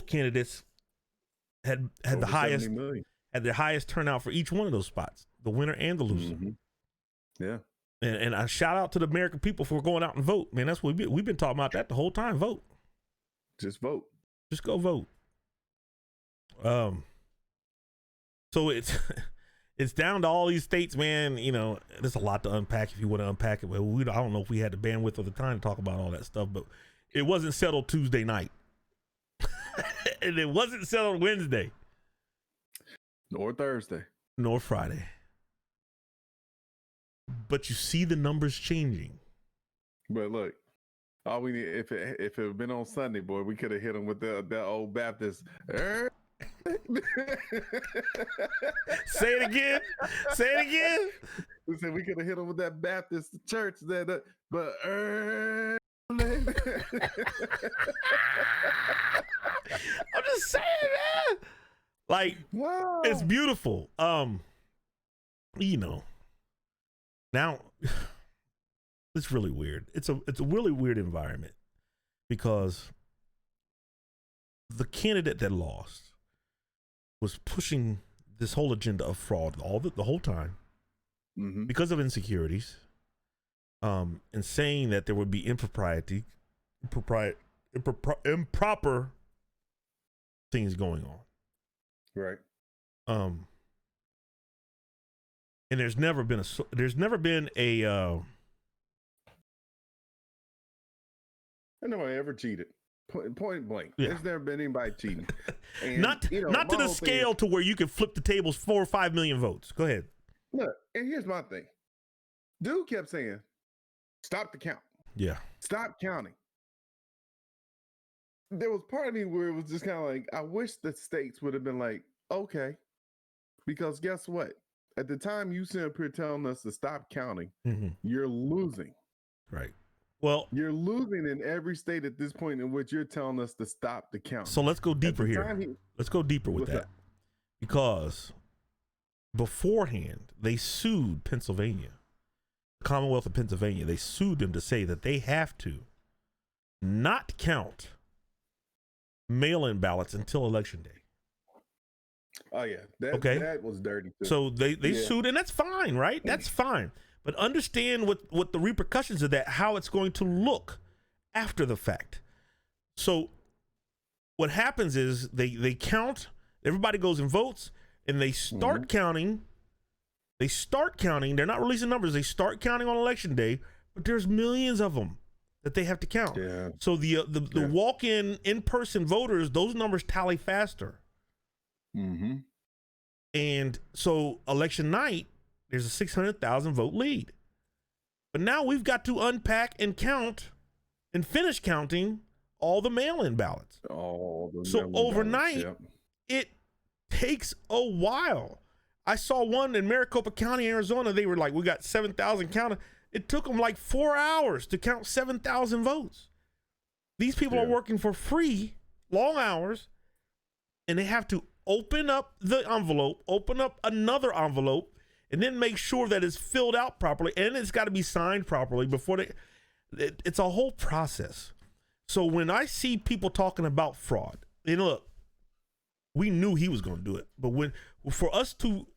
candidates had the highest turnout for each one of those spots, the winner and the loser. Mm-hmm. Yeah. And I shout out to the American people for going out and vote. Man, that's what we've been talking about that the whole time. Vote. Just vote. Just go vote. So it's down to all these states, man. There's a lot to unpack if you want to unpack it. Well, I don't know if we had the bandwidth or the time to talk about all that stuff, but it wasn't settled Tuesday night. And it wasn't settled Wednesday. Nor Thursday. Nor Friday. But you see the numbers changing. But look, all we need, if it had been on Sunday, boy, we could have hit them with that old Baptist. Say it again. Say it again. We said we could have hit them with that Baptist church. But I'm just saying, man. Like, wow. It's beautiful. Now it's really weird. It's a really weird environment because the candidate that lost was pushing this whole agenda of fraud the whole time because of insecurities. and saying that there would be improper things going on. Right. And there's never been a nobody ever cheated. Point blank. Yeah. There's never been anybody cheating. And, not to the scale to where you can flip the tables 4 or 5 million votes. Go ahead. Look, and here's my thing. Dude kept saying, stop the count. Yeah. Stop counting. There was part of me where it was just kind of like, I wish the states would have been like, okay. Because guess what? At the time you sit up here telling us to stop counting, you're losing. Right. Well, you're losing in every state at this point in which you're telling us to stop the count. So let's go deeper here. Let's go deeper with that. Because beforehand, they sued Pennsylvania, the Commonwealth of Pennsylvania. They sued them to say that they have to not count mail-in ballots until Election Day. Oh, yeah. That was dirty, too. So they sued, and that's fine, right? That's fine. But understand what the repercussions of that, how it's going to look after the fact. So what happens is they count, everybody goes and votes, and they start counting. They start counting. They're not releasing numbers. They start counting on Election Day, but there's millions of them that they have to count. Yeah. So the walk-in, in-person voters, those numbers tally faster. Mm-hmm. And so election night, there's a 600,000 vote lead. But now we've got to unpack and count and finish counting all the mail-in ballots. So overnight, it takes a while. I saw one in Maricopa County, Arizona. They were like, we got 7,000 counted. It took them like 4 hours to count 7,000 votes. These people are working for free, long hours, and they have to open up the envelope, open up another envelope, and then make sure that it's filled out properly, and it's got to be signed properly before it's a whole process. So when I see people talking about fraud, and look, we knew he was going to do it, but for us to,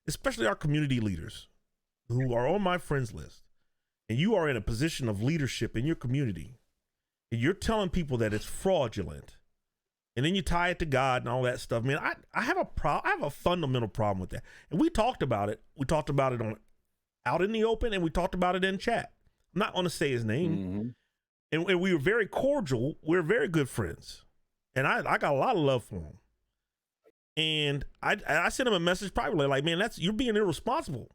especially our community leaders who are on my friends list, and you are in a position of leadership in your community, and you're telling people that it's fraudulent, and then you tie it to God and all that stuff. Man, I have a fundamental problem with that. And we talked about it. We talked about it out in the open, and we talked about it in chat. I'm not going to say his name. And we were very cordial. We're very good friends. And I got a lot of love for him. And I sent him a message privately like, man, you're being irresponsible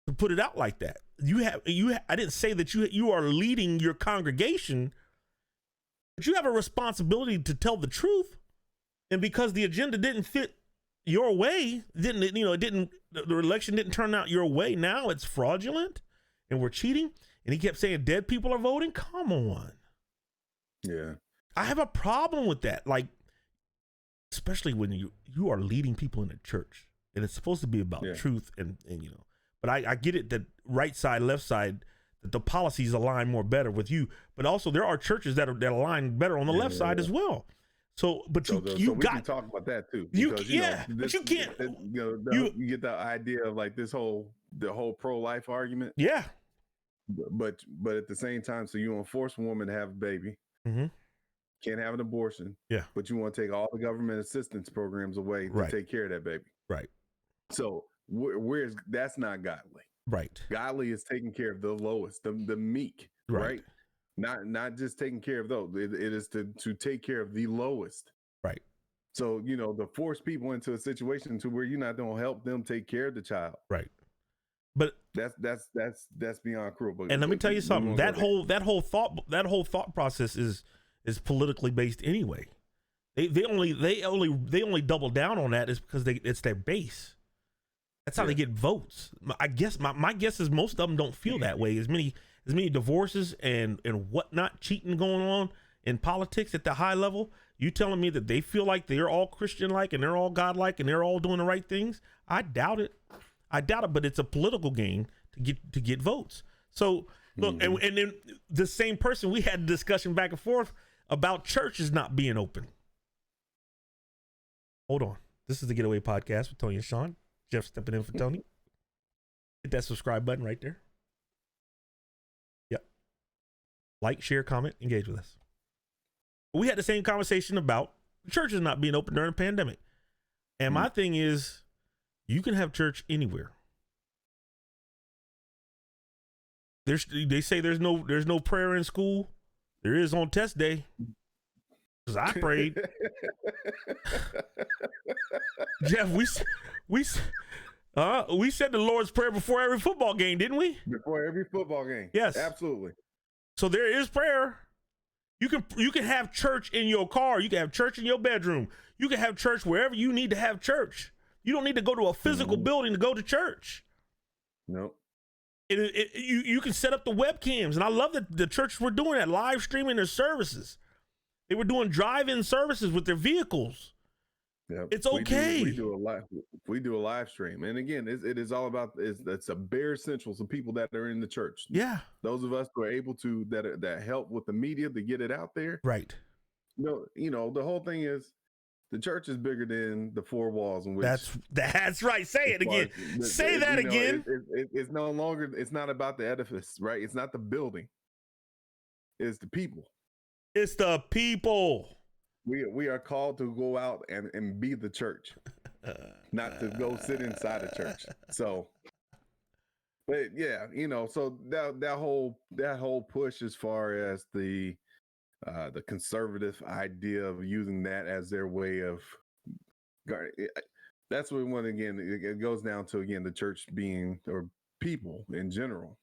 to put it out like that. I didn't say that you are leading your congregation, but you have a responsibility to tell the truth. And because the agenda didn't fit your way, the election didn't turn out your way. Now it's fraudulent and we're cheating. And he kept saying dead people are voting. Come on. Yeah. I have a problem with that. Like, especially when you are leading people in a church and it's supposed to be about truth and but I get it that right side, left side, that the policies align better with you, but also there are churches that align better on the left side as well. So, but we can talk about that too. Because, but you can't. You get the idea of like the whole pro-life argument. Yeah. But at the same time, so you want to force a woman to have a baby, can't have an abortion. Yeah. But you want to take all the government assistance programs away to take care of that baby. Right. So that's not godly. Right. Godly is taking care of the lowest, the meek, right? Not just taking care of those. It is to take care of the lowest. Right. So, to force people into a situation to where you're not going to help them take care of the child. Right. But that's beyond cruel. And let me tell you something. That whole thought process is politically based anyway. They only double down on that is because it's their base. That's how they get votes. I guess my guess is most of them don't feel that way. As many divorces and whatnot, cheating going on in politics at the high level. You telling me that they feel like they're all Christian-like and they're all God-like and they're all doing the right things? I doubt it. But it's a political game to get votes. So look, and then the same person, we had a discussion back and forth about churches not being open. Hold on. This is the Getaway Podcast with Tony and Sean. Jeff stepping in for Tony. Hit that subscribe button right there. Like, share, comment, engage with us. We had the same conversation about churches not being open during the pandemic. And my thing is, you can have church anywhere. They say there's no prayer in school. There is on test day. Because I prayed. Jeff, we said the Lord's Prayer before every football game, didn't we? Before every football game. Yes. Absolutely. So there is prayer. You can have church in your car. You can have church in your bedroom. You can have church wherever you need to have church. You don't need to go to a physical building to go to church. Nope. You can set up the webcams. And I love that the churches were doing that, live streaming their services. They were doing drive-in services with their vehicles. Yep. It's okay. We do a live stream. And again, it is all about, it's a bare essentials of people that are in the church. Yeah. Those of us who are able to, that help with the media to get it out there. Right. You know, the whole thing is, the church is bigger than the four walls in which. That's right. Say it again. Say that again. It's no longer. It's not about the edifice, right? It's not the building. It's the people. It's the people. We are called to go out and be the church, not to go sit inside a church. So, but yeah, you know, so that whole push as far as the conservative idea of using that as their way of that's what we want. Again, it goes down to, again, the church being, or people in general,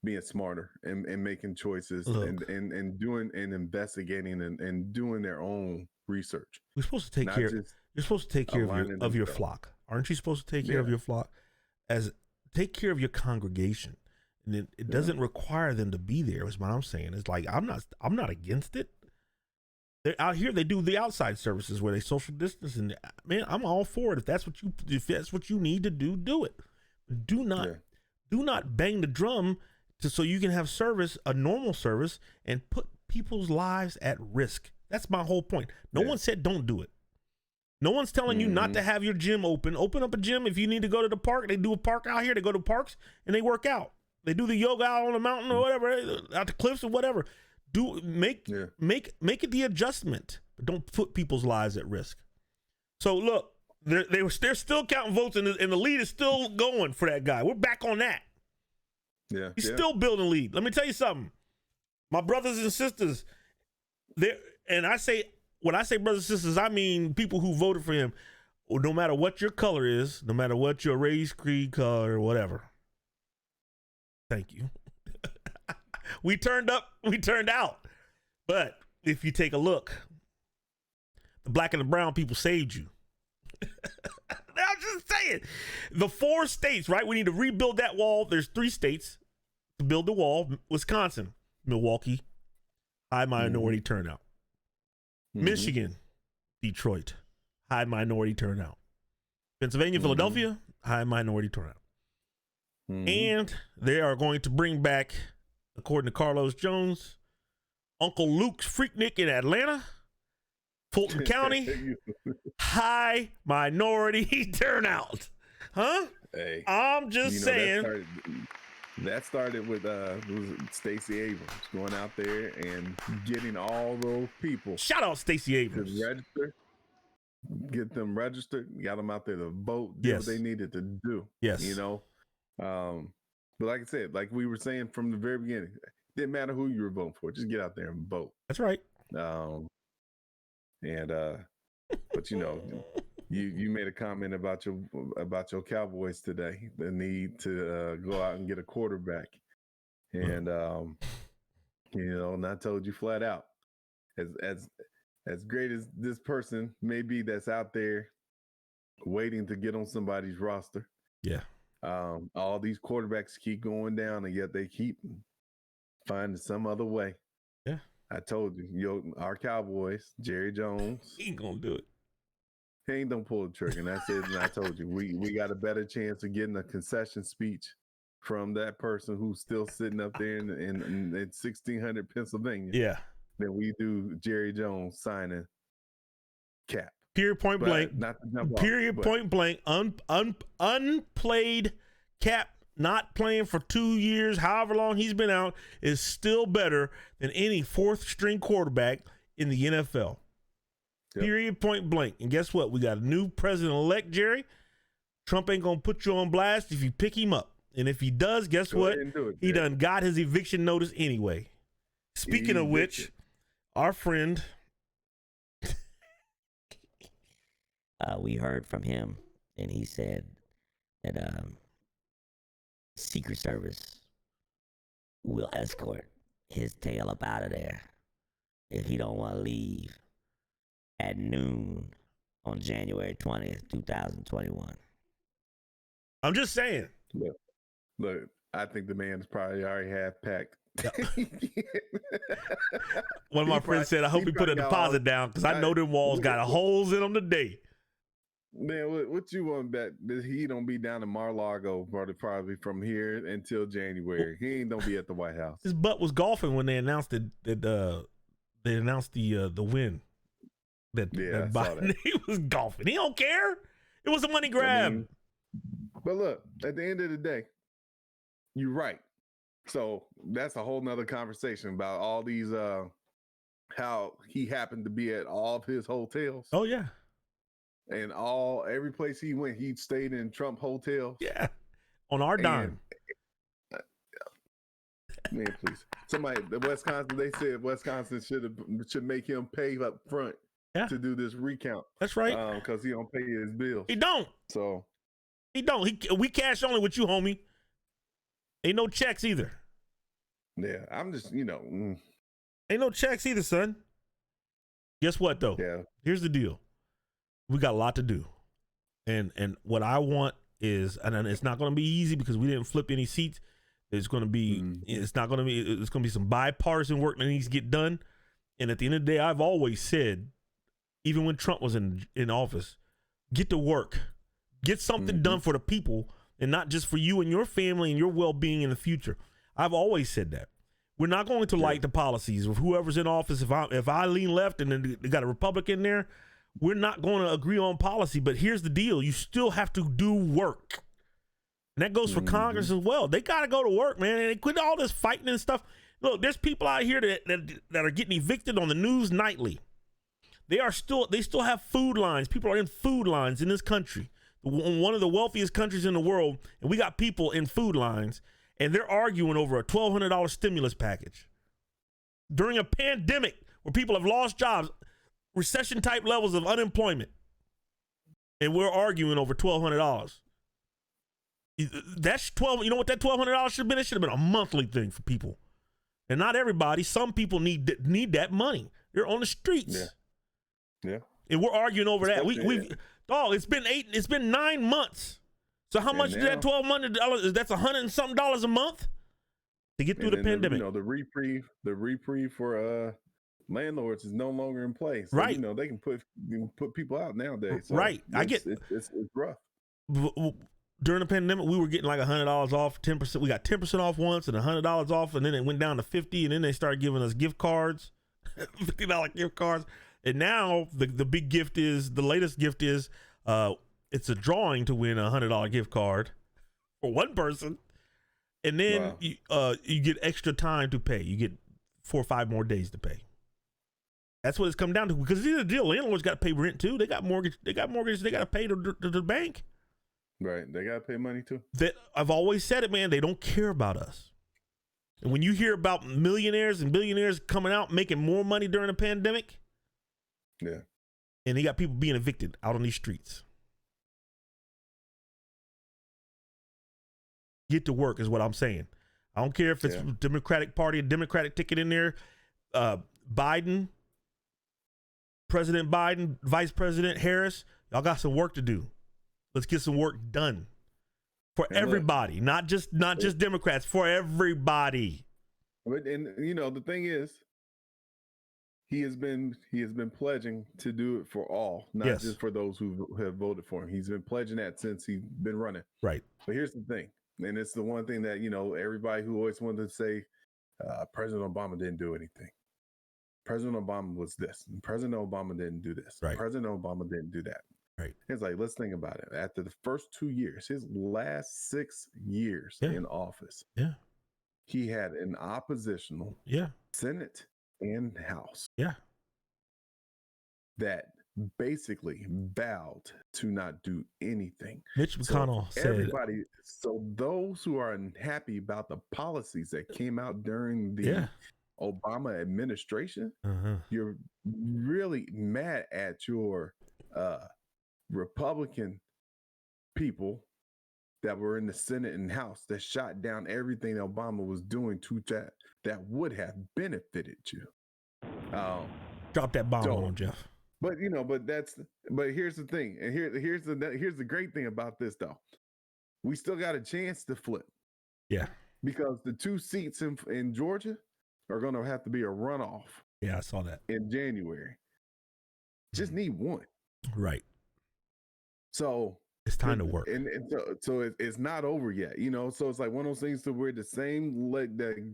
being smarter and making choices. Look, and doing and investigating and doing their own research. We're supposed to take care. You're supposed to take care of your flock, aren't you? Supposed to take care of your flock, take care of your congregation. And it doesn't require them to be there, is what I'm saying. It's like, I'm not against it. They're out here, they do the outside services where they social distance, and man, I'm all for it. If that's what you need to do it. Do not bang the drum so you can have service, a normal service, and put people's lives at risk. That's my whole point. No one said don't do it. No one's telling you not to have your gym open. Open up a gym. If you need to go to the park, they do a park out here. They go to parks and they work out. They do the yoga out on the mountain or whatever, out the cliffs or whatever. Make it the adjustment, but don't put people's lives at risk. So look, they're still counting votes, and the lead is still going for that guy. We're back on that. Yeah, he's still building lead. Let me tell you something, my brothers and sisters. When I say brothers and sisters, I mean people who voted for him. Or no matter what your color is, no matter what your race, creed, color, or whatever. Thank you. We turned up, we turned out. But if you take a look, the black and the brown people saved you. I'm just saying. The 4 states, right? We need to rebuild that wall. There's 3 states to build the wall. Wisconsin, Milwaukee, high minority turnout. Michigan, Detroit, high minority turnout. Pennsylvania, Philadelphia, high minority turnout. And they are going to bring back, according to Carlos Jones, Uncle Luke's Freaknik in Atlanta, Fulton County, high minority turnout. Huh? Hey, I'm just saying. That started with Stacey Abrams going out there and getting all those people. Shout out Stacey Abrams. To register. Get them registered, got them out there to vote, do what they needed to do. Yes. You know? But like I said, like we were saying from the very beginning, it didn't matter who you were voting for, just get out there and vote. That's right. But you know, you made a comment about your Cowboys today, the need to go out and get a quarterback. And you know, and I told you flat out, as great as this person may be that's out there waiting to get on somebody's roster. Yeah. All these quarterbacks keep going down, and yet they keep finding some other way. Yeah. I told you, our Cowboys, Jerry Jones. He ain't gonna do it. He ain't gonna pull the trigger. And that's it. And I told you, we got a better chance of getting a concession speech from that person who's still sitting up there in 1600 Pennsylvania. Yeah. Than we do Jerry Jones signing cap. Period, point blank. Not to jump period, off, point blank. Unplayed cap not playing for 2 years, however long he's been out, is still better than any fourth-string quarterback in the NFL. Yep. Period, point blank. And guess what? We got a new president-elect, Jerry. Trump ain't going to put you on blast if you pick him up. And if he does, guess what? He done got his eviction notice anyway. Speaking of which, our friend... we heard from him, and he said that Secret Service will escort his tail up out of there if he don't want to leave at noon on January 20th, 2021. I'm just saying. Look, I think the man's probably already half packed. One of my friends said, I hope he put a deposit down because I know them walls got holes in them today. Man, what you want to bet that he don't be down in Mar-a-Lago probably from here until January? He ain't gonna be at the White House. His butt was golfing when they announced the win. That Biden, he was golfing. He don't care. It was a money grab. But look, at the end of the day, you're right. So that's a whole nother conversation about all these how he happened to be at all of his hotels. Oh yeah. And every place he went, he stayed in Trump hotels. Yeah, on our dime. Man, please. Somebody, they said Wisconsin should make him pay up front to do this recount. That's right. Because he don't pay his bills. He don't. So he don't. We cash only with you, homie. Ain't no checks either. Yeah, I'm just Ain't no checks either, son. Guess what though? Yeah. Here's the deal. We got a lot to do. And what I want is, and it's not going to be easy because we didn't flip any seats. It's going to be, it's going to be some bipartisan work that needs to get done. And at the end of the day, I've always said, even when Trump was in office, get to work, get something done for the people and not just for you and your family and your well-being in the future. I've always said that. We're not going to like the policies of whoever's in office. If I lean left and then they got a Republican there, we're not going to agree on policy, but here's the deal. You still have to do work. And that goes for Congress as well. They got to go to work, man. And they quit all this fighting and stuff. Look, there's people out here that are getting evicted on the news nightly. They still have food lines. People are in food lines in this country, one of the wealthiest countries in the world. And we got people in food lines, and they're arguing over a $1,200 stimulus package. During a pandemic where people have lost jobs, recession type levels of unemployment, and we're arguing over $1,200. That's you know what that $1,200 should have been? It should have been a monthly thing for people, and not everybody. Some people need that money. They're on the streets. Yeah. And we're arguing over that. It's been 9 months. So how much is that $1,200? That's $100 and something a month to get through the pandemic. The reprieve for landlords is no longer in place. So, right. They can put people out nowadays. So right. It's rough. During the pandemic, we were getting like $100 off, 10%. We got 10% off once and $100 off, and then it went down to $50, and then they started giving us gift cards, $50 gift cards. And now the big gift is, the latest gift is, it's a drawing to win a $100 gift card for one person, and then you get extra time to pay. You get 4 or 5 more days to pay. That's what it's come down to, because it's the deal. Landlords got to pay rent too. They got mortgage. They got to pay to the bank. Right. They got to pay money too. That I've always said it, man. They don't care about us. And when you hear about millionaires and billionaires coming out making more money during the pandemic, and they got people being evicted out on these streets. Get to work is what I'm saying. I don't care if it's Democratic Party, a Democratic ticket in there, Biden, President Biden, Vice President Harris, y'all got some work to do. Let's get some work done for everybody, not just Democrats, for everybody. And the thing is, he has been pledging to do it for all, not just for those who have voted for him. He's been pledging that since he's been running. Right. But here's the thing, and it's the one thing that everybody who always wanted to say President Obama didn't do anything. President Obama was this. And President Obama didn't do this. Right. President Obama didn't do that. Right. It's like, let's think about it. After the first 2 years, his last 6 years in office, he had an oppositional Senate and House that basically vowed to not do anything. Mitch McConnell said, so those who are unhappy about the policies that came out during the Obama administration, you're really mad at your Republican people that were in the Senate and House that shot down everything Obama was doing to that would have benefited you. Drop that bomb on him, Jeff. But but here's the thing, and here's the great thing about this though. We still got a chance to flip. Yeah. Because the 2 seats in Georgia are going to have to be a runoff. Yeah, I saw that. In January. Just need 1. Right. So it's time to work. And so it's not over yet, so it's like one of those things to where the same that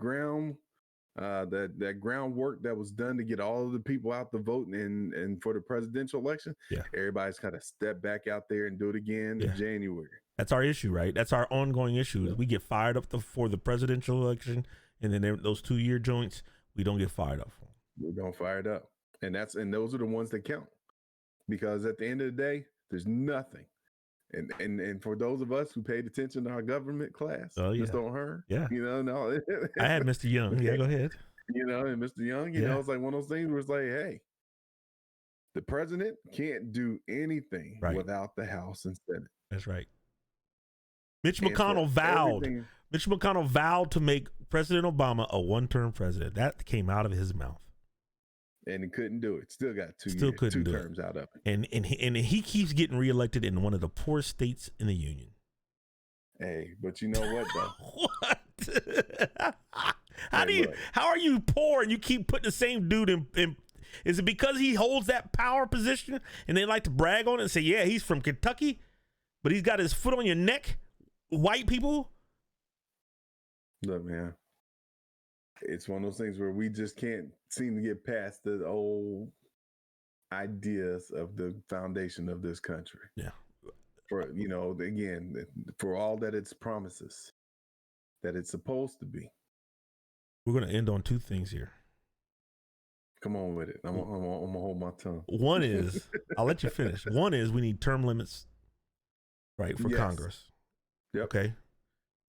groundwork that was done to get all of the people out to vote and for the presidential election, everybody's kind of step back out there and do it again in January. That's our issue, right? That's our ongoing issue. Is we get fired up for the presidential election, and then those 2-year joints, we don't get fired up for them. We don't fire it up, and those are the ones that count, because at the end of the day, there's nothing. And for those of us who paid attention to our government class, Mr. O'Hearn, no, I had Mr. Young. Yeah, go ahead. And Mr. Young, it's like one of those things where it's like, hey, the president can't do anything without the House and Senate. That's right. Mitch McConnell vowed to make President Obama a 1-term president. That came out of his mouth. And he couldn't do it. Still got 2 terms out of it. And he keeps getting reelected in one of the poorest states in the union. Hey, but you know what though? What? How are you poor and you keep putting the same dude in? Is it because he holds that power position and they like to brag on it and say, yeah, he's from Kentucky, but he's got his foot on your neck? White people? Look, man. It's one of those things where we just can't seem to get past the old ideas of the foundation of this country. Yeah. For, again, for all that it's promises, that it's supposed to be. We're going to end on 2 things here. Come on with it. I'm going to hold my tongue. One is, I'll let you finish. One is we need term limits, right, for Congress. Yep. Okay.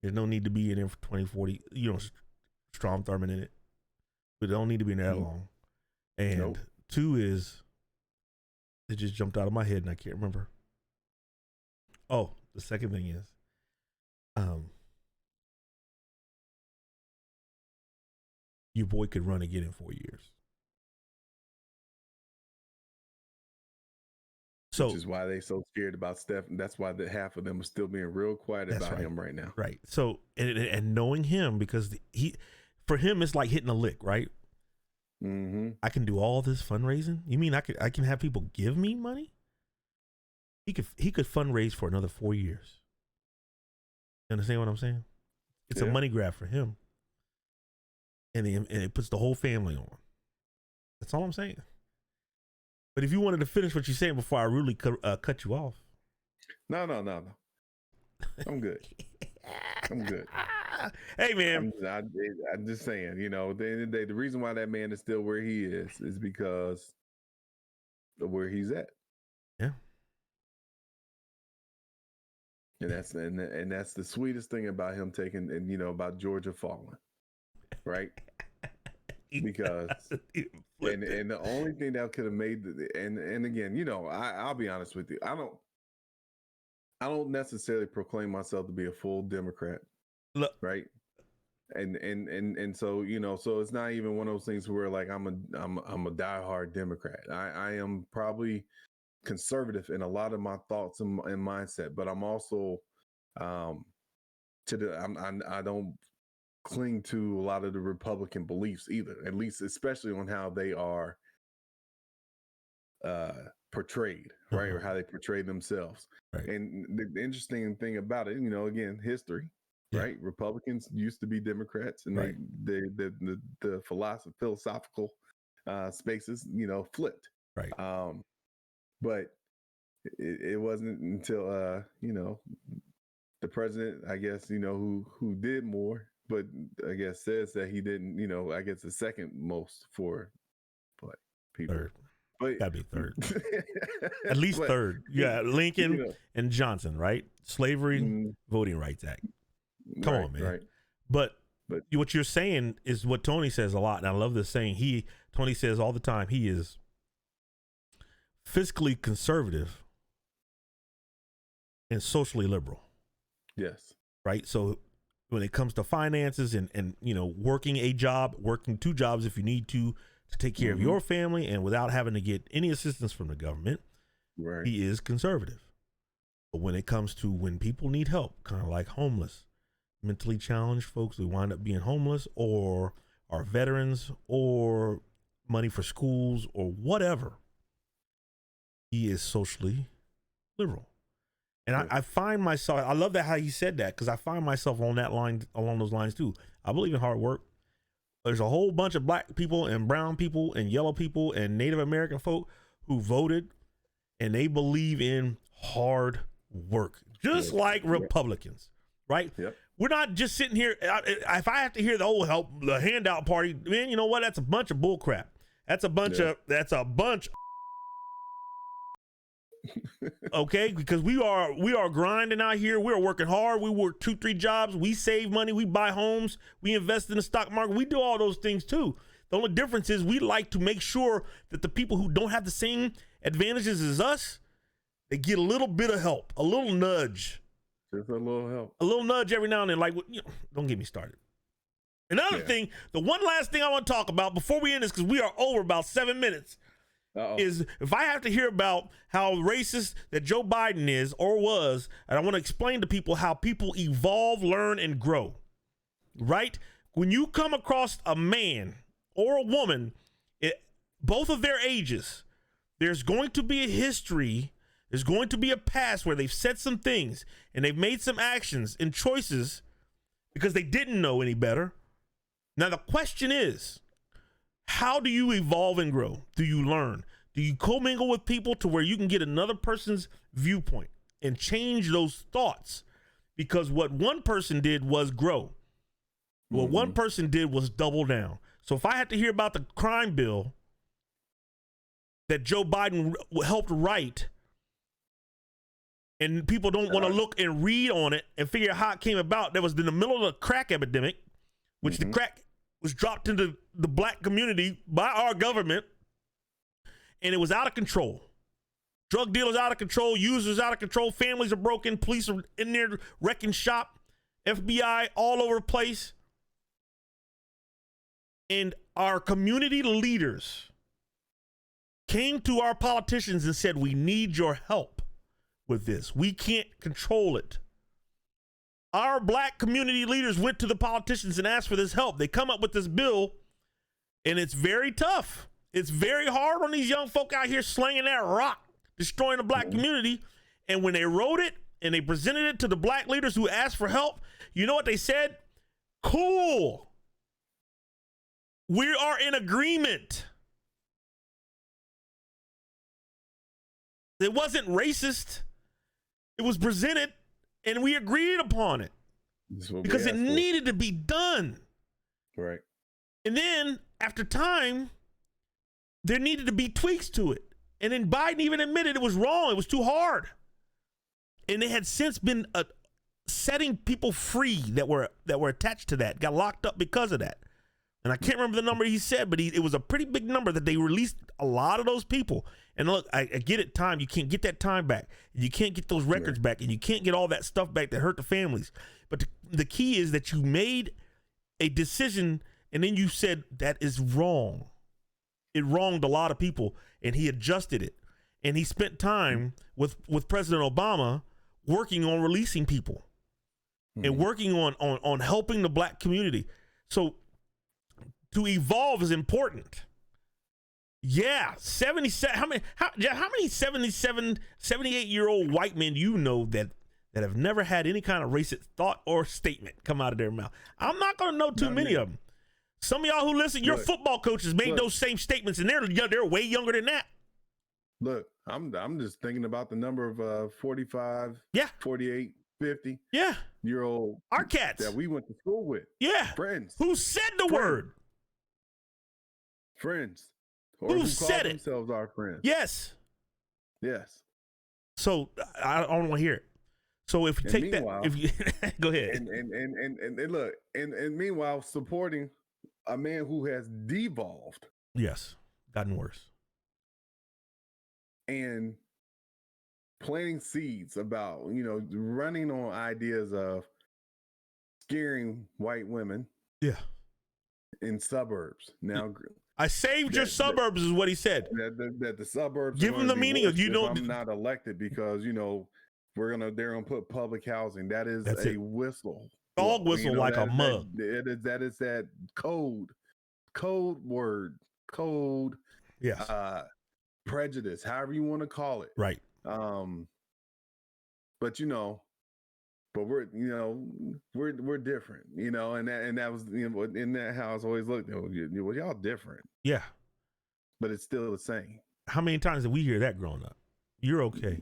There's no need to be in there for 2040, Strom Thurmond in it. We don't need to be in there that long. And 2 is, it just jumped out of my head and I can't remember. Oh, the second thing is, your boy could run again in 4 years. So, which is why they so scared about Steph, and that's why half of them are still being real quiet about him right now. Right. So, and knowing him, because for him, it's like hitting a lick, right? Mm-hmm. I can do all this fundraising. You mean I can have people give me money? He could fundraise for another 4 years. You understand what I'm saying? It's a money grab for him, and it puts the whole family on. That's all I'm saying. But if you wanted to finish what you're saying before I really cut you off. No. I'm good. I'm good. Hey, man. I'm just saying, at the end of the day, the reason why that man is still where he is because of where he's at. Yeah. And that's the sweetest thing about him taking, and about Georgia falling, right? Because and the only thing that could have made and again, I'll be honest with you, I don't necessarily proclaim myself to be a full Democrat. Look, right? And so so it's not even one of those things where like I'm a diehard Democrat. I am probably conservative in a lot of my thoughts and mindset, but I'm also I don't cling to a lot of the Republican beliefs either, at least especially on how they are portrayed, right? Or how they portray themselves. Right. And the interesting thing about it, again, history, right? Republicans used to be Democrats, and the philosophical spaces, flipped. Right. But it wasn't until the president, I guess, who did more, but I guess says that he didn't, I guess the second most for black people. Third. But gotta be third. At least third. Yeah, Lincoln and Johnson, right? Slavery, Voting Rights Act. Come on, man. Right. But what you're saying is what Tony says a lot, and I love this saying. Tony says all the time, he is fiscally conservative and socially liberal. Yes. Right. So when it comes to finances and working a job, working two jobs if you need to take care of your family and without having to get any assistance from the government, right, he is conservative. But when it comes to when people need help, kind of like homeless, mentally challenged folks who wind up being homeless, or are veterans, or money for schools, or whatever, he is socially liberal. And I find myself, I love that how he said that, because I find myself on that line, along those lines too. I believe in hard work. There's a whole bunch of black people and brown people and yellow people and Native American folk who voted, and they believe in hard work, just like Republicans, right? Yep. We're not just sitting here. If I have to hear the handout party, man, you know what? That's a bunch of bull crap. That's a bunch okay, because we are grinding out here. We're working hard. We work 2-3 jobs. We save money. We buy homes. We invest in the stock market. We do all those things too. The only difference is we like to make sure that the people who don't have the same advantages as us, they get a little bit of help, a little nudge. Just a little help. A little nudge every now and then. Like, don't get me started. Another thing, the one last thing I want to talk about before we end this, because we are over about 7 minutes. Is if I have to hear about how racist that Joe Biden is or was, and I want to explain to people how people evolve, learn, and grow, right? When you come across a man or a woman, both of their ages, there's going to be a history, there's going to be a past where they've said some things and they've made some actions and choices because they didn't know any better. Now, the question is, how do you evolve and grow? Do you learn? Do you commingle with people to where you can get another person's viewpoint and change those thoughts? Because what one person did was grow. What one person did was double down. So if I had to hear about the crime bill that Joe Biden helped write, and people don't want to look and read on it and figure out how it came about, that was in the middle of the crack epidemic, which the crack was dropped into the black community by our government, and it was out of control. Drug dealers out of control, users out of control, families are broken, police are in there wrecking shop, FBI all over the place. And our community leaders came to our politicians and said, we need your help with this. We can't control it. Our black community leaders went to the politicians and asked for this help. They come up with this bill, and it's very tough. It's very hard on these young folk out here slinging that rock, destroying the black community. And when they wrote it and they presented it to the black leaders who asked for help, you know what they said? Cool. We are in agreement. It wasn't racist. It was presented, and we agreed upon it because it needed to be done. Right. And then after time, there needed to be tweaks to it. And then Biden even admitted it was wrong. It was too hard. And they had since been setting people free that were attached to that, got locked up because of that. And I can't remember the number he said, but it was a pretty big number that they released a lot of those people. And look, I get it, time. You can't get that time back. You can't get those records back. And you can't get all that stuff back that hurt the families. But the key is that you made a decision and then you said that is wrong. It wronged a lot of people, and he adjusted it. And he spent time with President Obama working on releasing people and working on helping the black community. So to evolve is important. Yeah, 77. How many 77, 78-year-old white men do you know that have never had any kind of racist thought or statement come out of their mouth? I'm not going to know too many of them. Some of y'all who listen, your football coaches made those same statements, and they're way younger than that. Look, I'm just thinking about the number of 45, 48, 50 year old our cats that we went to school with. Yeah. Friends. Who said the word? Friends. Or who said call themselves our friends. Yes. Yes. So I don't want to hear it. So if you take that, if you go ahead. And look, and meanwhile supporting a man who has devolved. Yes. Gotten worse. And planting seeds about, running on ideas of scaring white women. Yeah. In suburbs. Now, I saved your suburbs is what he said. That the suburbs give him the meaning of I'm not elected because they're gonna put public housing. That is a whistle. Dog whistle like a mug. That is that code word. Yes. Prejudice, however you want to call it. Right. But we're different, and that was in that house always looked, well, y'all different. Yeah. But it's still the same. How many times did we hear that growing up? You're okay.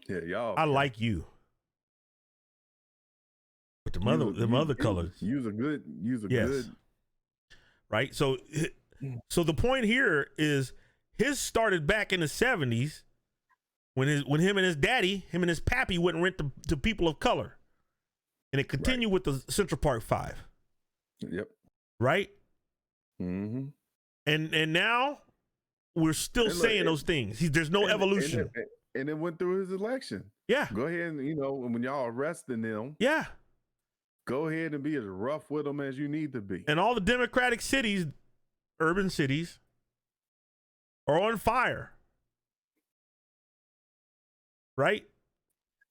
Yeah, y'all. I like you. But the other colors. Use a good. Right. So the point here is his started back in the 70s when him and his daddy, him and his pappy wouldn't rent to people of color. And it continued with the Central Park 5. Yep. Right? Mm-hmm. And now we're still saying those things. There's no evolution. And it went through his election. Yeah. Go ahead and, when y'all arresting them. Yeah. Go ahead and be as rough with them as you need to be. And all the Democratic cities, urban cities, are on fire. Right?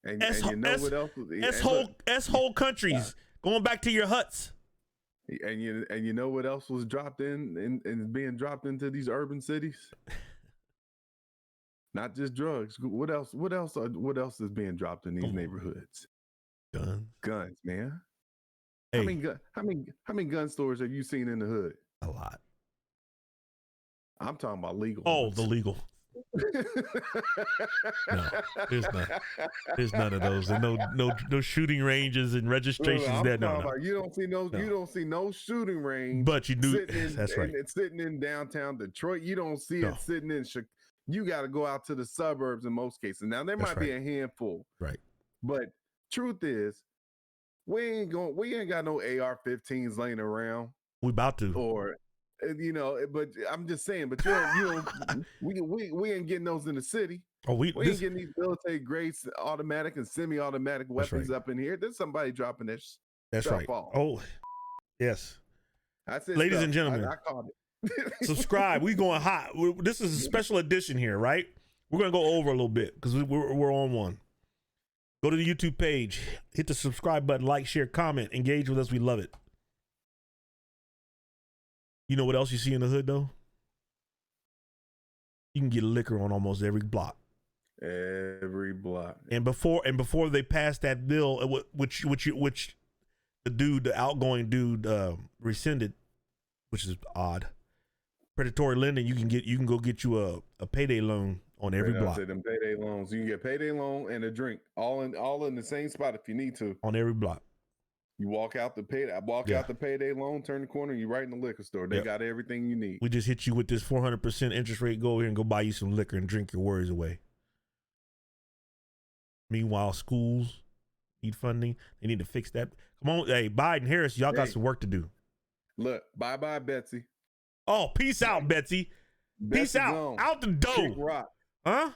And you know what else? Whole countries going back to your huts. And you know what else was dropped in and being dropped into these urban cities? Not just drugs. What else is being dropped in these neighborhoods? Guns, man. Hey. How many gun stores have you seen in the hood? A lot. I'm talking about legal. Oh, the legal. No, there's none of those. And no shooting ranges and registrations there. No. You don't see no shooting range. But you do. That's right. It's sitting in downtown Detroit. You don't see it sitting in Chicago. You got to go out to the suburbs in most cases. Now there might be a handful. Right. But truth is, we ain't got no AR-15s laying around. We about to. Or but I'm just saying, but we ain't getting those in the city. Oh, we ain't getting these military grade automatic and semi-automatic weapons up in here. There's somebody dropping this. That's right. Off. Oh, yes. That's ladies and gentlemen. I called it. Subscribe. We going hot. This is a special edition here, right? We're gonna go over a little bit because we're on one. Go to the YouTube page, hit the subscribe button, like, share, comment, engage with us. We love it. You know what else you see in the hood though? You can get liquor on almost every block. Every block. And before they passed that bill, which the outgoing dude rescinded, which is odd. Predatory lending, you can go get you a payday loan on every block. Them payday loans. You can get payday loan and a drink all in the same spot if you need to. On every block. You walk out the payday loan, turn the corner, you right in the liquor store. They got everything you need. We just hit you with this 400% interest rate. Go here and go buy you some liquor and drink your worries away. Meanwhile, schools need funding. They need to fix that. Come on, hey, Biden, Harris, y'all got some work to do. Look, bye-bye, Betsy. Oh, peace out, Betsy. Peace out. Zone. Out the door. Huh?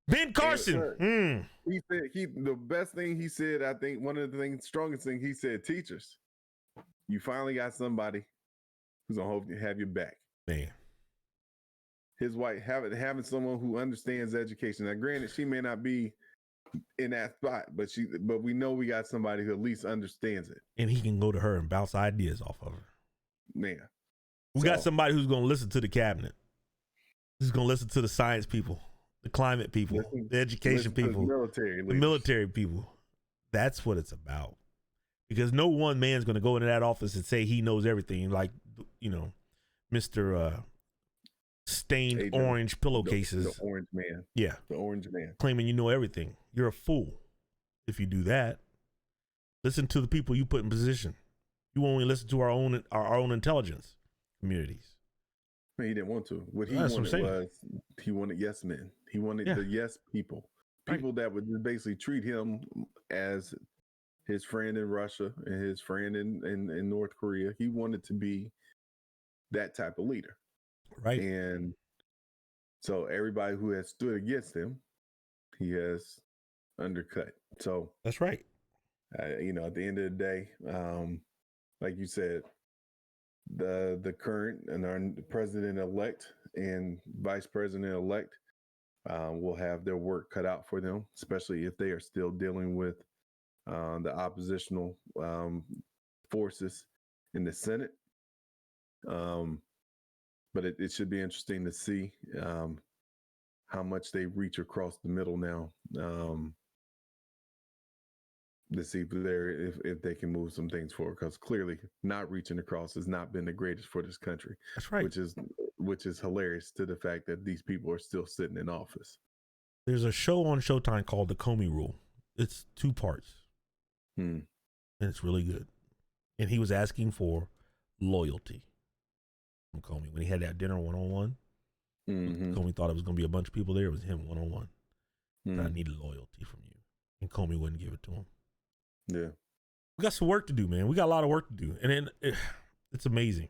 Ben Carson. He said the best thing he said, I think one of the strongest thing he said, teachers, you finally got somebody who's gonna hope to have your back. Man. His wife having someone who understands education. Now, granted, she may not be in that spot, but we know we got somebody who at least understands it. And he can go to her and bounce ideas off of her. Man. We got somebody who's gonna listen to the cabinet. Who's gonna listen to the science people. The climate people, the education people, the military people. That's what it's about. Because no one man's going to go into that office and say he knows everything. Like, Mr. stained orange pillowcases. The orange man. Yeah. The orange man. Claiming you know everything. You're a fool if you do that. Listen to the people you put in position. You only listen to our own intelligence communities. He didn't want to. What he wanted was he wanted yes men. He wanted the yes people. People that would basically treat him as his friend in Russia and his friend in North Korea. He wanted to be that type of leader. Right. And so everybody who has stood against him, he has undercut. So that's right. You know, at the end of the day, like you said, the current and our president-elect and vice president-elect will have their work cut out for them, especially if they are still dealing with the oppositional forces in the Senate. But it should be interesting to see how much they reach across the middle now. To see if they can move some things forward, because clearly not reaching across has not been the greatest for this country. That's right. Which is hilarious to the fact that these people are still sitting in office. There's a show on Showtime called The Comey Rule. It's 2 parts. And it's really good. And he was asking for loyalty from Comey when he had that dinner one-on-one. Comey thought it was going to be a bunch of people there. It was him one-on-one. I needed loyalty from you. And Comey wouldn't give it to him. Yeah. We got some work to do, man. We got a lot of work to do. And then it's amazing.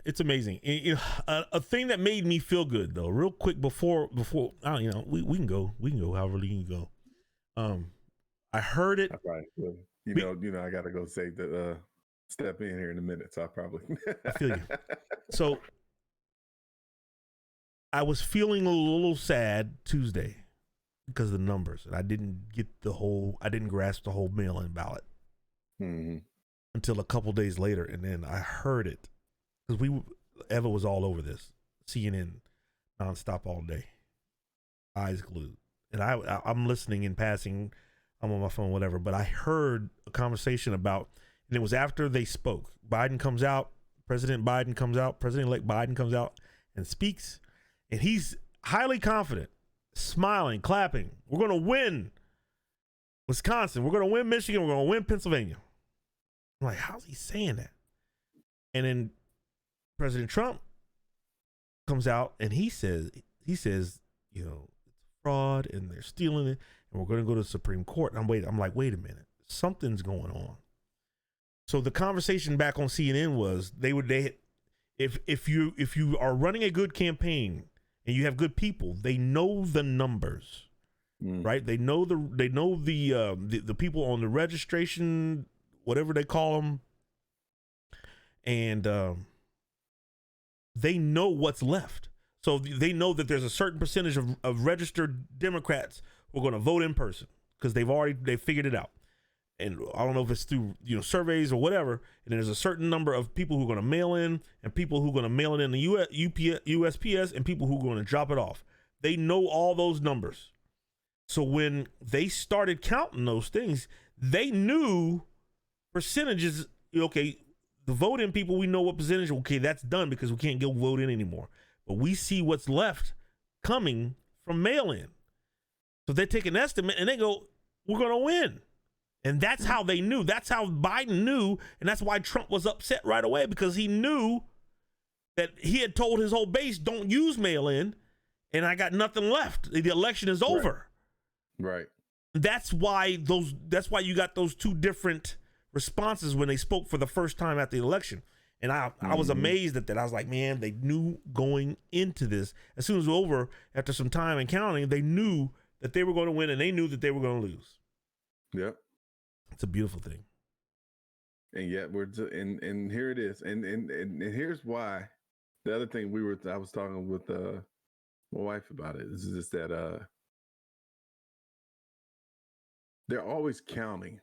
It's amazing. And, you know, a thing that made me feel good though, real quick before you know, we can go however you can go. I heard it. You know, I gotta go save the step in here in a minute, so I probably I feel you. So I was feeling a little sad Tuesday because of the numbers, and I didn't grasp the whole mail-in ballot until a couple days later, and then I heard it because Eva was all over this, CNN nonstop all day, eyes glued, and I'm listening in passing, I'm on my phone, whatever, but I heard a conversation about, and it was after they spoke. President-elect Biden comes out and speaks, and he's highly confident, smiling, clapping. We're going to win Wisconsin. We're going to win Michigan. We're going to win Pennsylvania. I'm like, how's he saying that? And then President Trump comes out and he says, you know, it's fraud and they're stealing it and we're going to go to the Supreme Court. And I'm like, wait a minute, something's going on. So the conversation back on CNN was if you are running a good campaign and you have good people, they know the numbers, right? They know the people on the registration, whatever they call them, and they know what's left. So they know that there's a certain percentage of registered Democrats who are going to vote in person because they figured it out. And I don't know if it's through, you know, surveys or whatever. And there's a certain number of people who are going to mail in and people who are going to mail it in the USPS and people who are going to drop it off. They know all those numbers. So when they started counting those things, they knew percentages. Okay, the vote-in people, we know what percentage. Okay, that's done because we can't go vote in anymore. But we see what's left coming from mail-in. So they take an estimate and they go, we're going to win. And that's how they knew. That's how Biden knew. And that's why Trump was upset right away, because he knew that he had told his whole base, don't use mail-in. And I got nothing left. The election is over. Right. That's why you got those 2 different responses when they spoke for the first time at the election. And I was amazed at that. I was like, man, they knew going into this. As soon as it was over, after some time and counting, they knew that they were going to win and they knew that they were going to lose. Yep. It's a beautiful thing. And yet and here it is. And here's why. The other thing I was talking with my wife about it is just that they're always counting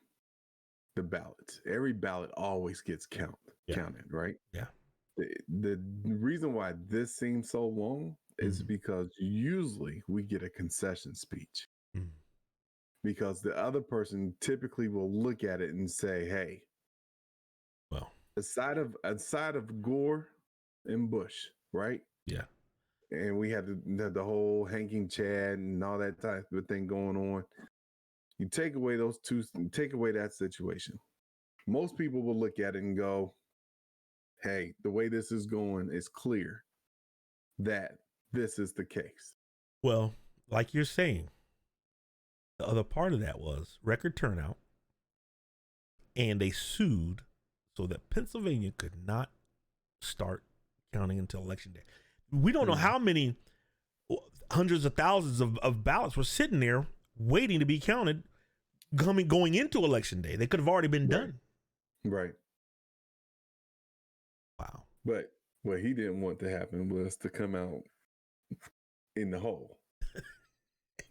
the ballots. Every ballot always gets counted, right? Yeah. The reason why this seems so long is because usually we get a concession speech. Because the other person typically will look at it and say, hey, well, aside of Gore and Bush, right? Yeah. And we had the whole hanking Chad and all that type of thing going on. You take away that situation. Most people will look at it and go, hey, the way this is going, it's clear that this is the case. Well, like you're saying, the other part of that was record turnout, and they sued so that Pennsylvania could not start counting until election day. We don't know how many hundreds of thousands of ballots were sitting there waiting to be counted going into election day. They could have already been done. Right. Wow. But what he didn't want to happen was to come out in the hole.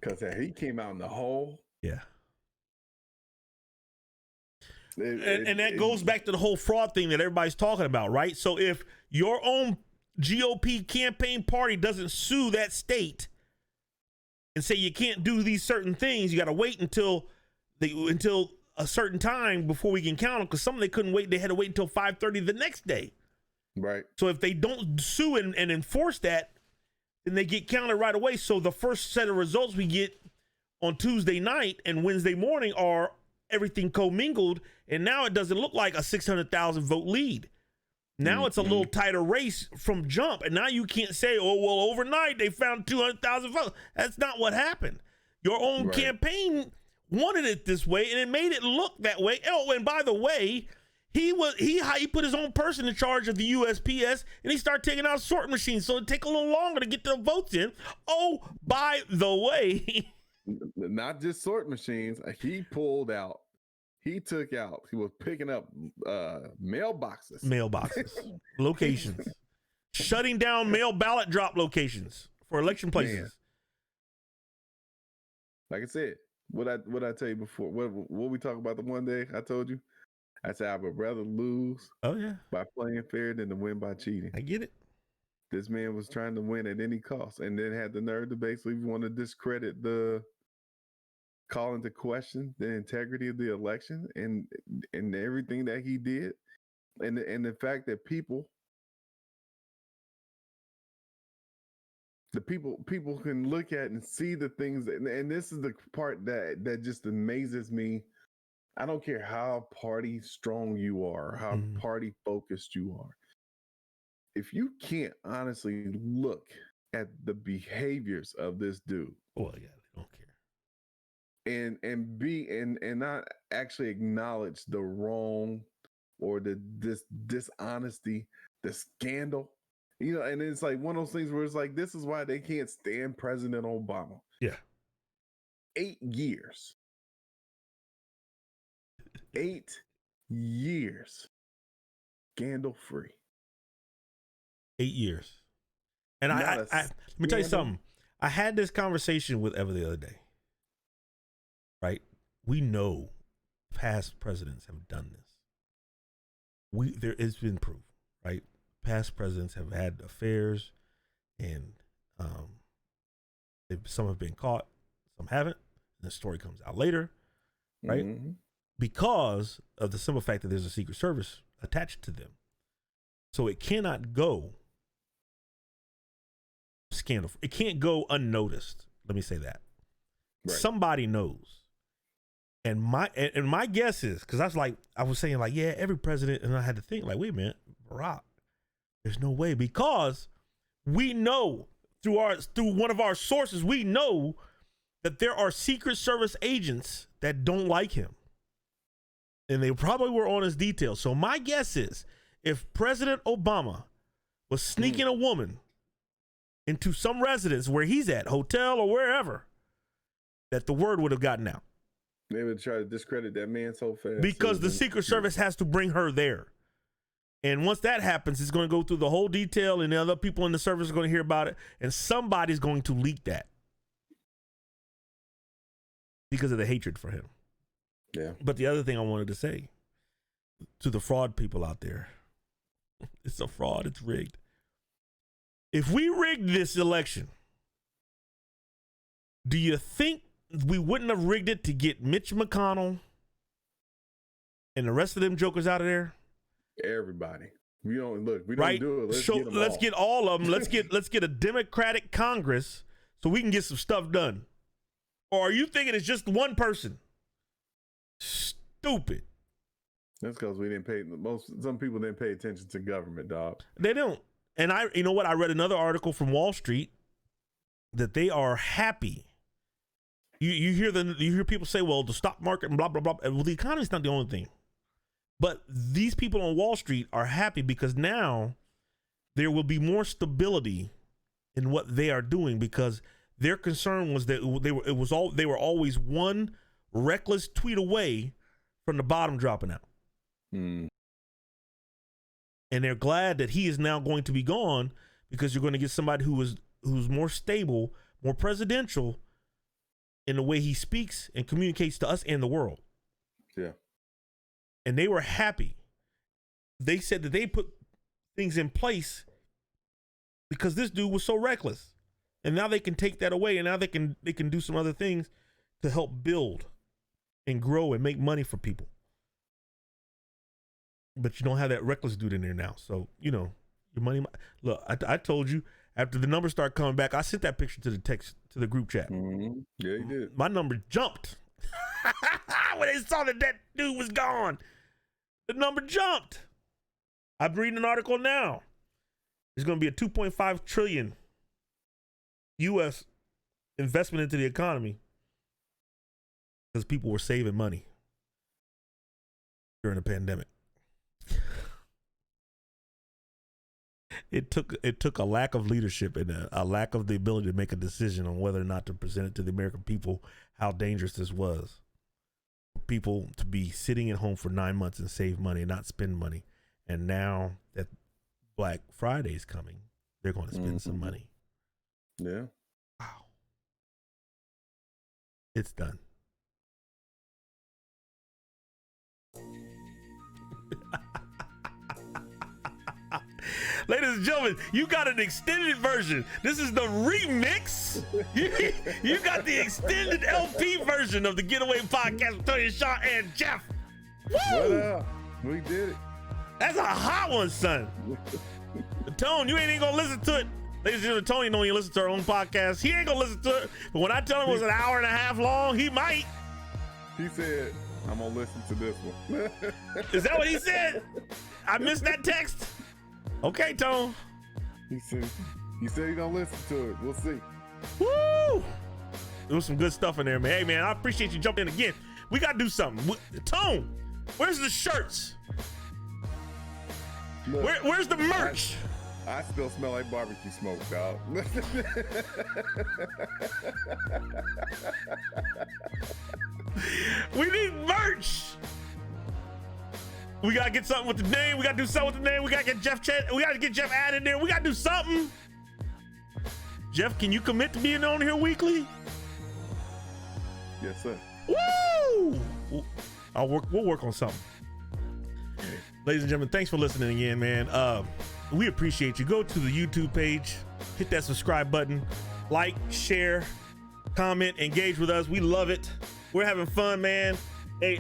Because he came out in the hole. Yeah. And that goes back to the whole fraud thing that everybody's talking about, right? So if your own GOP campaign party doesn't sue that state and say you can't do these certain things, you got to wait until a certain time before we can count them, because some of them they couldn't wait. They had to wait until 5:30 the next day. Right. So if they don't sue and enforce that, then they get counted right away. So the first set of results we get on Tuesday night and Wednesday morning are everything commingled, and now it doesn't look like a 600,000 vote lead. Now it's a little tighter race from jump, and now you can't say, oh, well, overnight they found 200,000 votes. That's not what happened. Your own campaign wanted it this way, and it made it look that way. Oh, and by the way, he put his own person in charge of the USPS, and he started taking out sorting machines, so it'd take a little longer to get the votes in. Oh, by the way. Not just sort machines. He took out, he was picking up mailboxes, locations, shutting down mail ballot drop locations for election places. Man. Like I said, what I tell you before, what we talked about the one day I told you, I said I would rather lose by playing fair than to win by cheating. I get it. This man was trying to win at any cost, and then had the nerve to basically want to discredit call into question the integrity of the election and everything that he did, and the fact that people can look at and see the things, and this is the part that just amazes me. I don't care how party strong you are, how party focused you are. If you can't honestly look at the behaviors of this dude, well, yeah, they don't care, and not actually acknowledge the wrong or the dishonesty, the scandal, and it's like one of those things where it's like, this is why they can't stand President Obama. Yeah. 8 years. 8 years. Scandal free. 8 years. And I let me tell you something. I had this conversation with Eva the other day. Right? We know past presidents have done this. There has been proof, right? Past presidents have had affairs, and some have been caught, some haven't. And the story comes out later, right? Mm-hmm. Because of the simple fact that there's a Secret Service attached to them. So it cannot go scandal. It can't go unnoticed. Let me say that. Right. Somebody knows. And my guess is, because I was saying yeah, every president, and I had to think wait a minute, Barack, there's no way, because we know through one of our sources, we know that there are Secret Service agents that don't like him. And they probably were on his details. So my guess is, if President Obama was sneaking a woman into some residence where he's at, hotel or wherever, that the word would have gotten out. They would try to discredit that man so fast. Because the Secret Service has to bring her there. And once that happens, it's going to go through the whole detail, and the other people in the service are going to hear about it, and somebody's going to leak that because of the hatred for him. Yeah. But the other thing I wanted to say to the fraud people out there, it's a fraud, it's rigged. If we rigged this election, do you think we wouldn't have rigged it to get Mitch McConnell and the rest of them jokers out of there? Everybody. We don't look. We don't right? do it. Let's get all of them. Let's get a Democratic Congress so we can get some stuff done. Or are you thinking it's just one person? Stupid. That's because we didn't pay. Some people didn't pay attention to government, dog. They don't. And you know what? I read another article from Wall Street that they are happy. You hear people say, well, the stock market and blah blah blah. Well, the economy's not the only thing. But these people on Wall Street are happy because now there will be more stability in what they are doing, because their concern was that they were always one reckless tweet away from the bottom dropping out. And they're glad that he is now going to be gone, because you're going to get somebody who's more stable, more presidential in the way he speaks and communicates to us and the world. Yeah. And they were happy. They said that they put things in place because this dude was so reckless. And now they can take that away, and now they can do some other things to help build and grow and make money for people. But you don't have that reckless dude in there now. So, your money. Look, I told you, after the numbers start coming back, I sent that picture to the group chat. Mm-hmm. Yeah, you did. My number jumped when they saw that dude was gone. The number jumped. I'm reading an article now. There's going to be a 2.5 trillion U.S. investment into the economy because people were saving money during the pandemic. It took a lack of leadership and a lack of the ability to make a decision on whether or not to present it to the American people how dangerous this was. People to be sitting at home for 9 months and save money and not spend money. And now that Black Friday is coming, they're going to spend some money. Yeah. Wow. It's done. Ladies and gentlemen, you got an extended version. This is the remix. You got the extended LP version of the Getaway Podcast with Tony and Shaw and Jeff. Woo! What up? We did it. That's a hot one, son. Tone, you ain't even gonna listen to it. Ladies and gentlemen, Tony don't even listen to our own podcast. He ain't gonna listen to it. But when I tell him it was an hour and a half long, he might. He said, I'm gonna listen to this one. Is that what he said? I missed that text. Okay, Tone. He said he's gonna listen to it. We'll see. Woo! There was some good stuff in there, man. Hey, man, I appreciate you jumping in again. We gotta do something. Tone, where's the shirts? Look, where's the merch? I still smell like barbecue smoke, dog. We need merch. We gotta get something with the name. We gotta do something with the name. We gotta get Jeff added in there. We gotta do something. Jeff, can you commit to being on here weekly? Yes, sir. Woo! We'll work on something. Ladies and gentlemen, thanks for listening again, man. We appreciate you. Go to the YouTube page, hit that subscribe button, like, share, comment, engage with us. We love it. We're having fun, man. Hey,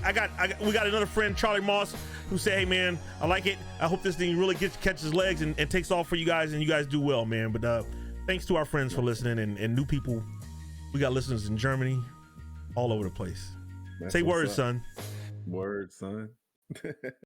we got another friend, Charlie Moss, who said, hey, man, I like it. I hope this thing really catches legs and takes off for you guys, and you guys do well, man. But thanks to our friends for listening and new people. We got listeners in Germany, all over the place. Say words, son. Word, son.